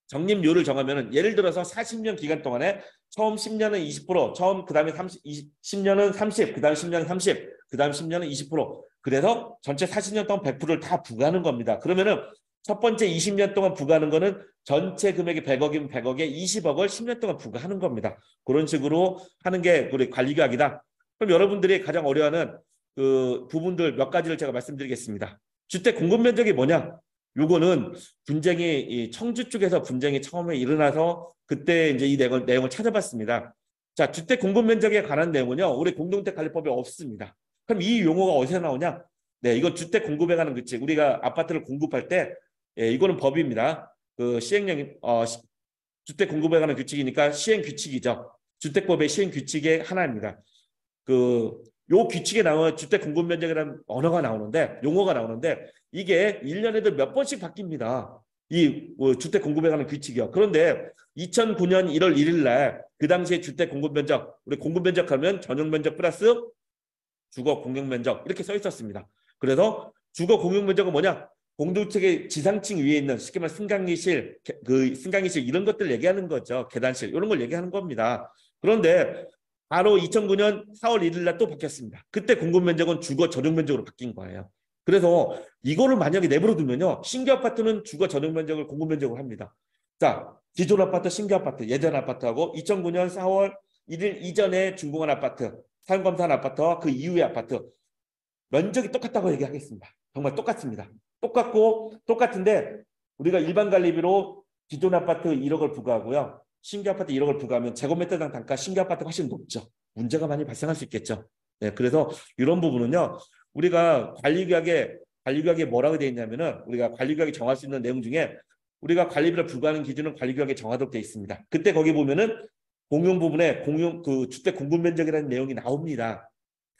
적립료를 정하면은 예를 들어서 40년 기간 동안에 처음 10년은 20%, 처음 그다음에 10년은 30, 그다음 10년은 30, 그다음 10년은 20%. 그래서 전체 40년 동안 100%를 다 부과하는 겁니다. 그러면은 첫 번째 20년 동안 부과하는 거는 전체 금액이 100억이면 100억에 20억을 10년 동안 부과하는 겁니다. 그런 식으로 하는 게 우리 관리계약이다. 그럼 여러분들이 가장 어려워하는 그 부분들 몇 가지를 제가 말씀드리겠습니다. 주택 공급 면적이 뭐냐? 요거는 분쟁이 이 청주 쪽에서 분쟁이 처음에 일어나서 그때 이제 이 내용을 찾아봤습니다. 자, 주택 공급 면적에 관한 내용은요, 우리 공동주택관리법에 없습니다. 그럼 이 용어가 어디서 나오냐? 네, 이건 주택 공급에 관한 규칙. 우리가 아파트를 공급할 때, 예, 이거는 법입니다. 그 시행령, 주택 공급에 관한 규칙이니까 시행 규칙이죠. 주택법의 시행 규칙의 하나입니다. 요 규칙에 나오는 주택 공급 면적이라는 언어가 나오는데 용어가 나오는데 이게 1년에도 몇 번씩 바뀝니다. 이 주택 공급에 관한 규칙이요. 그런데 2009년 1월 1일 날 그 당시에 주택 공급 면적 우리 공급 면적 하면 전용 면적 플러스 주거 공용 면적 이렇게 써 있었습니다. 그래서 주거 공용 면적은 뭐냐? 공동주택의 지상층 위에 있는 쉽게 말해 승강기실, 그 승강기실 이런 것들 얘기하는 거죠. 계단실 이런 걸 얘기하는 겁니다. 그런데 바로 2009년 4월 1일 날 또 바뀌었습니다. 그때 공급 면적은 주거 전용 면적으로 바뀐 거예요. 그래서 이거를 만약에 내버려 두면요. 신규 아파트는 주거 전용 면적을 공급 면적으로 합니다. 자, 기존 아파트, 신규 아파트, 예전 아파트하고 2009년 4월 1일 이전에 준공한 아파트, 사용감사한 아파트와 그 이후의 아파트 면적이 똑같다고 얘기하겠습니다. 정말 똑같습니다. 똑같은데 우리가 일반 관리비로 기존 아파트 1억을 부과하고요. 신규 아파트 1억을 부과하면 제곱미터당 단가 신규 아파트가 훨씬 높죠. 문제가 많이 발생할 수 있겠죠. 네, 그래서 이런 부분은요. 우리가 관리계약에 뭐라고 되어 있냐면은 우리가 관리계약이 정할 수 있는 내용 중에 우리가 관리비를 부과하는 기준은 관리계약에 정하도록 되어 있습니다. 그때 거기 보면은 공용 부분에 그 주택 공급 면적이라는 내용이 나옵니다.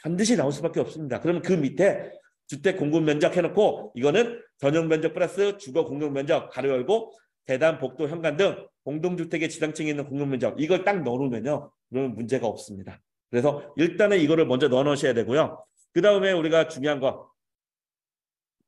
반드시 나올 수밖에 없습니다. 그러면 그 밑에 주택 공급 면적 해놓고 이거는 전용 면적 플러스 주거 공용 면적 가로 열고 대단, 복도, 현관 등 공동주택의 지상층에 있는 공용 면적 이걸 딱 넣어놓으면요. 그러면 문제가 없습니다. 그래서 일단은 이거를 먼저 넣어놓으셔야 되고요. 그 다음에 우리가 중요한 거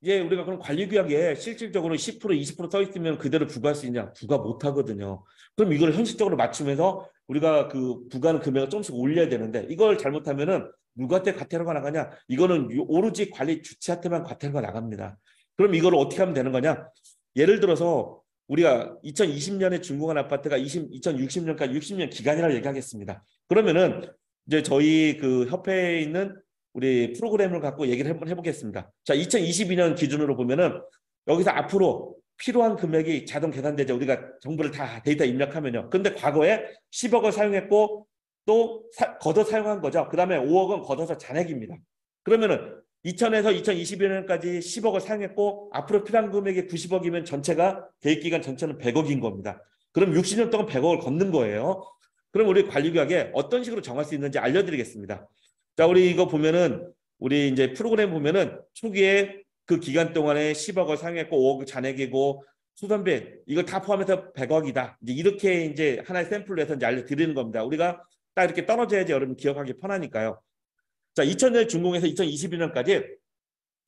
이제 우리가 그럼 관리규약에 실질적으로 10% 20% 써 있으면 그대로 부과할 수 있냐? 부과 못 하거든요. 그럼 이걸 현실적으로 맞추면서 우리가 그 부과하는 금액을 조금씩 올려야 되는데 이걸 잘못하면은 누구한테 과태료가 나가냐? 이거는 오로지 관리 주체한테만 과태료가 나갑니다. 그럼 이걸 어떻게 하면 되는 거냐? 예를 들어서 우리가 2020년에 준공한 아파트가 2060년까지 60년 기간이라고 얘기하겠습니다. 그러면은 이제 저희 그 협회에 있는 우리 프로그램을 갖고 얘기를 한번 해보겠습니다. 자, 2022년 기준으로 보면은 여기서 앞으로 필요한 금액이 자동 계산되죠. 우리가 정보를 다 데이터 입력하면요. 근데 과거에 10억을 사용했고 또 걷어 사용한 거죠. 그 다음에 5억은 걷어서 잔액입니다. 그러면은 2000에서 2022년까지 10억을 사용했고 앞으로 필요한 금액이 90억이면 전체가 계획기간 전체는 100억인 겁니다. 그럼 60년 동안 100억을 걷는 거예요. 그럼 우리 관리규약에 어떤 식으로 정할 수 있는지 알려드리겠습니다. 자, 우리 이거 보면은 우리 이제 프로그램 보면은 초기에 그 기간 동안에 10억을 사용했고 5억 잔액이고 수선비 이걸 다 포함해서 100억이다. 이제 이렇게 이제 하나의 샘플로 해서 이제 알려드리는 겁니다. 우리가 딱 이렇게 떨어져야지 여러분 기억하기 편하니까요. 자, 2000년 준공에서 2022년까지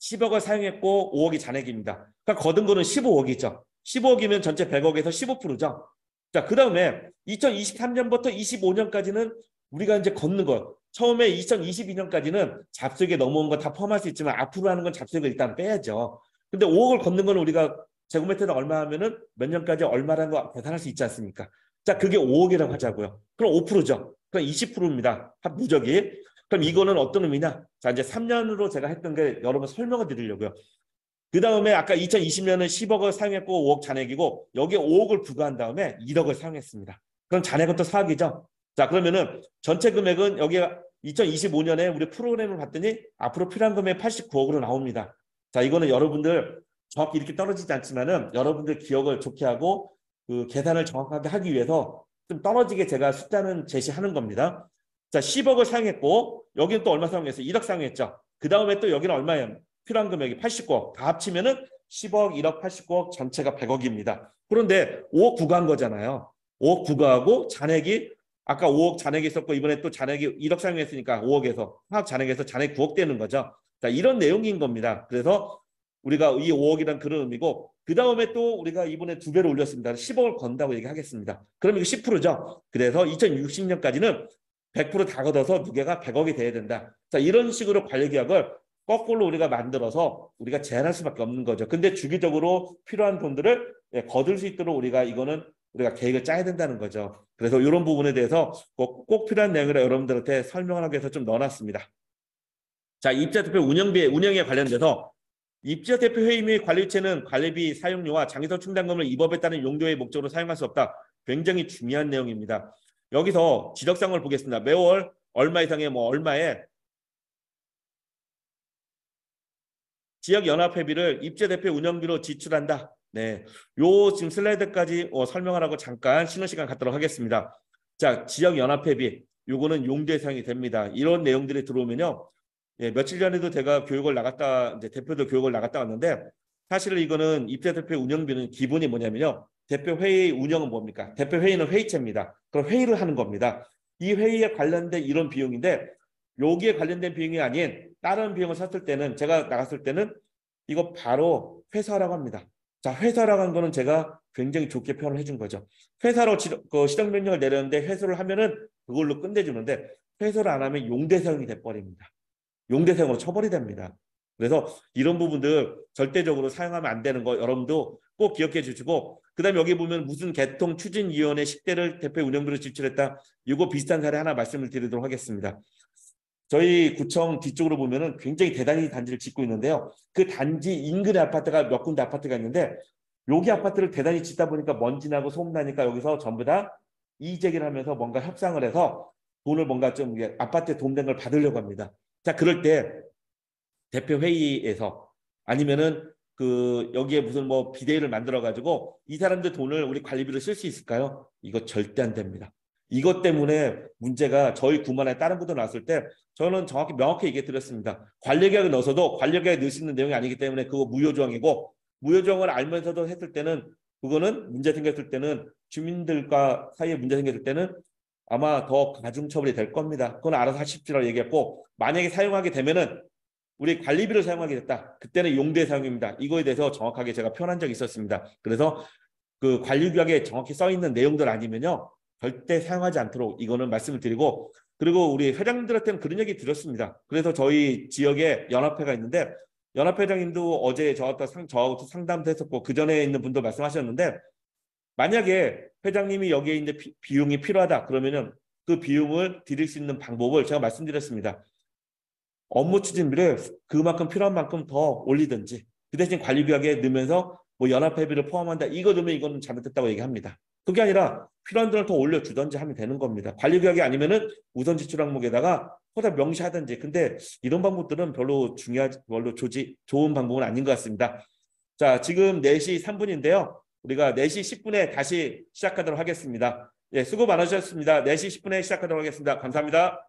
10억을 사용했고 5억이 잔액입니다. 그러니까 거둔 거는 15억이죠. 15억이면 전체 100억에서 15%죠. 자, 그 다음에 2023년부터 25년까지는 우리가 이제 걷는 거. 처음에 2022년까지는 잡수액에 넘어온 거 다 포함할 수 있지만 앞으로 하는 건 잡수액을 일단 빼야죠. 근데 5억을 걷는 거는 우리가 제곱미터당 얼마 하면은 몇 년까지 얼마라는 거 계산할 수 있지 않습니까? 자, 그게 5억이라고 하자고요. 그럼 5%죠. 그럼 20%입니다. 무적이. 그럼 이거는 어떤 의미냐? 자, 이제 3년으로 제가 했던 게 여러분 설명을 드리려고요. 그 다음에 아까 2020년은 10억을 사용했고 5억 잔액이고 여기에 5억을 부과한 다음에 1억을 사용했습니다. 그럼 잔액은 또 4억이죠. 자, 그러면은 전체 금액은 여기에 2025년에 우리 프로그램을 봤더니 앞으로 필요한 금액 89억으로 나옵니다. 자, 이거는 여러분들 정확히 이렇게 떨어지지 않지만은 여러분들 기억을 좋게 하고 그 계산을 정확하게 하기 위해서 좀 떨어지게 제가 숫자는 제시하는 겁니다. 자, 10억을 사용했고 여기는 또 얼마 사용했어요? 1억 사용했죠. 그 다음에 또 여기는 얼마예요? 필요한 금액이 89억. 다 합치면은 10억, 1억, 89억 전체가 100억입니다. 그런데 5억 부과한 거잖아요. 5억 부과하고 잔액이 아까 5억 잔액이 있었고 이번에 또 잔액이 1억 사용했으니까 5억에서 화학 잔액에서 잔액 9억 되는 거죠. 자, 이런 내용인 겁니다. 그래서 우리가 이 5억이란 그런 의미고 그 다음에 또 우리가 이번에 2배로 올렸습니다. 10억을 건다고 얘기하겠습니다. 그럼 이거 10%죠. 그래서 2060년까지는 100%다 걷어서 무게가 100억이 돼야 된다. 자, 이런 식으로 관리계약을 거꾸로 우리가 만들어서 우리가 제한할 수밖에 없는 거죠. 근데 주기적으로 필요한 돈들을 거둘 수 있도록 우리가 계획을 짜야 된다는 거죠. 그래서 이런 부분에 대해서 꼭 필요한 내용을 여러분들한테 설명을 하기 위해서 좀 넣어놨습니다. 자, 입주대표 운영에 관련돼서 입주대표 회의 및 관리체는 관리비 사용료와 장기적 충당금을 이 법에 따른 용도의 목적으로 사용할 수 없다. 굉장히 중요한 내용입니다. 여기서 지적사항을 보겠습니다. 매월 얼마 이상의 얼마에 지역연합회비를 입주대표 운영비로 지출한다. 네, 요 지금 슬라이드까지 설명하라고 잠깐 쉬는 시간 갖도록 하겠습니다. 자, 지역연합회비 요거는 용도에 사용이 됩니다. 이런 내용들이 들어오면요. 예, 며칠 전에도 제가 이제 대표도 교육을 나갔다 왔는데 사실 이거는 입주대표 운영비는 기본이 뭐냐면요. 대표회의 운영은 뭡니까? 대표회의는 회의체입니다. 그럼 회의를 하는 겁니다. 이 회의에 관련된 이런 비용인데 여기에 관련된 비용이 아닌 다른 비용을 샀을 때는 제가 나갔을 때는 이거 바로 회사라고 합니다. 자, 회사라고 한 거는 제가 굉장히 좋게 표현을 해준 거죠. 회사로 시정명령을 내렸는데 회수를 하면은 그걸로 끝내주는데 회수를 안 하면 용대사용이 돼버립니다. 용대사용으로 처벌이 됩니다. 그래서 이런 부분들 절대적으로 사용하면 안 되는 거 여러분도 꼭 기억해 주시고 그 다음에 여기 보면 무슨 개통 추진위원회 식대를 대표 운영비로 지출했다. 이거 비슷한 사례 하나 말씀을 드리도록 하겠습니다. 저희 구청 뒤쪽으로 보면은 굉장히 대단히 단지를 짓고 있는데요. 그 단지 인근의 아파트가 몇 군데 아파트가 있는데 여기 아파트를 대단히 짓다 보니까 먼지 나고 소음 나니까 여기서 전부 다 이의제기를 하면서 뭔가 협상을 해서 돈을 뭔가 좀 아파트에 도움된 걸 받으려고 합니다. 자, 그럴 때 대표 회의에서 아니면은 여기에 무슨 비대위를 만들어 가지고 이 사람들 돈을 우리 관리비로 쓸 수 있을까요? 이거 절대 안 됩니다. 이것 때문에 문제가 저희 구만에 다른 분들 나왔을 때 저는 정확히 명확히 얘기해 드렸습니다. 관리계약을 넣어서도 관리계약에 넣을 수 있는 내용이 아니기 때문에 그거 무효조항이고 무효조항을 알면서도 했을 때는 그거는 문제 생겼을 때는 주민들과 사이에 문제 생겼을 때는 아마 더 가중처벌이 될 겁니다. 그건 알아서 하십시오라고 얘기했고 만약에 사용하게 되면은 우리 관리비를 사용하게 됐다. 그때는 용대 사용입니다. 이거에 대해서 정확하게 제가 표현한 적이 있었습니다. 그래서 그 관리규약에 정확히 써 있는 내용들 아니면요. 절대 사용하지 않도록 이거는 말씀을 드리고 그리고 우리 회장님들한테는 그런 얘기 드렸습니다. 그래서 저희 지역에 연합회가 있는데 연합회장님도 어제 저하고 상담도 했었고 그 전에 있는 분도 말씀하셨는데 만약에 회장님이 여기에 이제 비용이 필요하다 그러면은 그 비용을 드릴 수 있는 방법을 제가 말씀드렸습니다. 업무 추진비를 그만큼 필요한 만큼 더 올리든지 그 대신 관리비약에 넣으면서 뭐 연합회비를 포함한다. 이거 넣으면 이거는 잘못됐다고 얘기합니다. 그게 아니라 필요한 돈을 더 올려주든지 하면 되는 겁니다. 관리비약이 아니면은 우선 지출 항목에다가 거다 명시하든지. 근데 이런 방법들은 별로 좋은 방법은 아닌 것 같습니다. 자, 지금 4시 3분인데요. 우리가 4시 10분에 다시 시작하도록 하겠습니다. 예, 수고 많으셨습니다. 4시 10분에 시작하도록 하겠습니다. 감사합니다.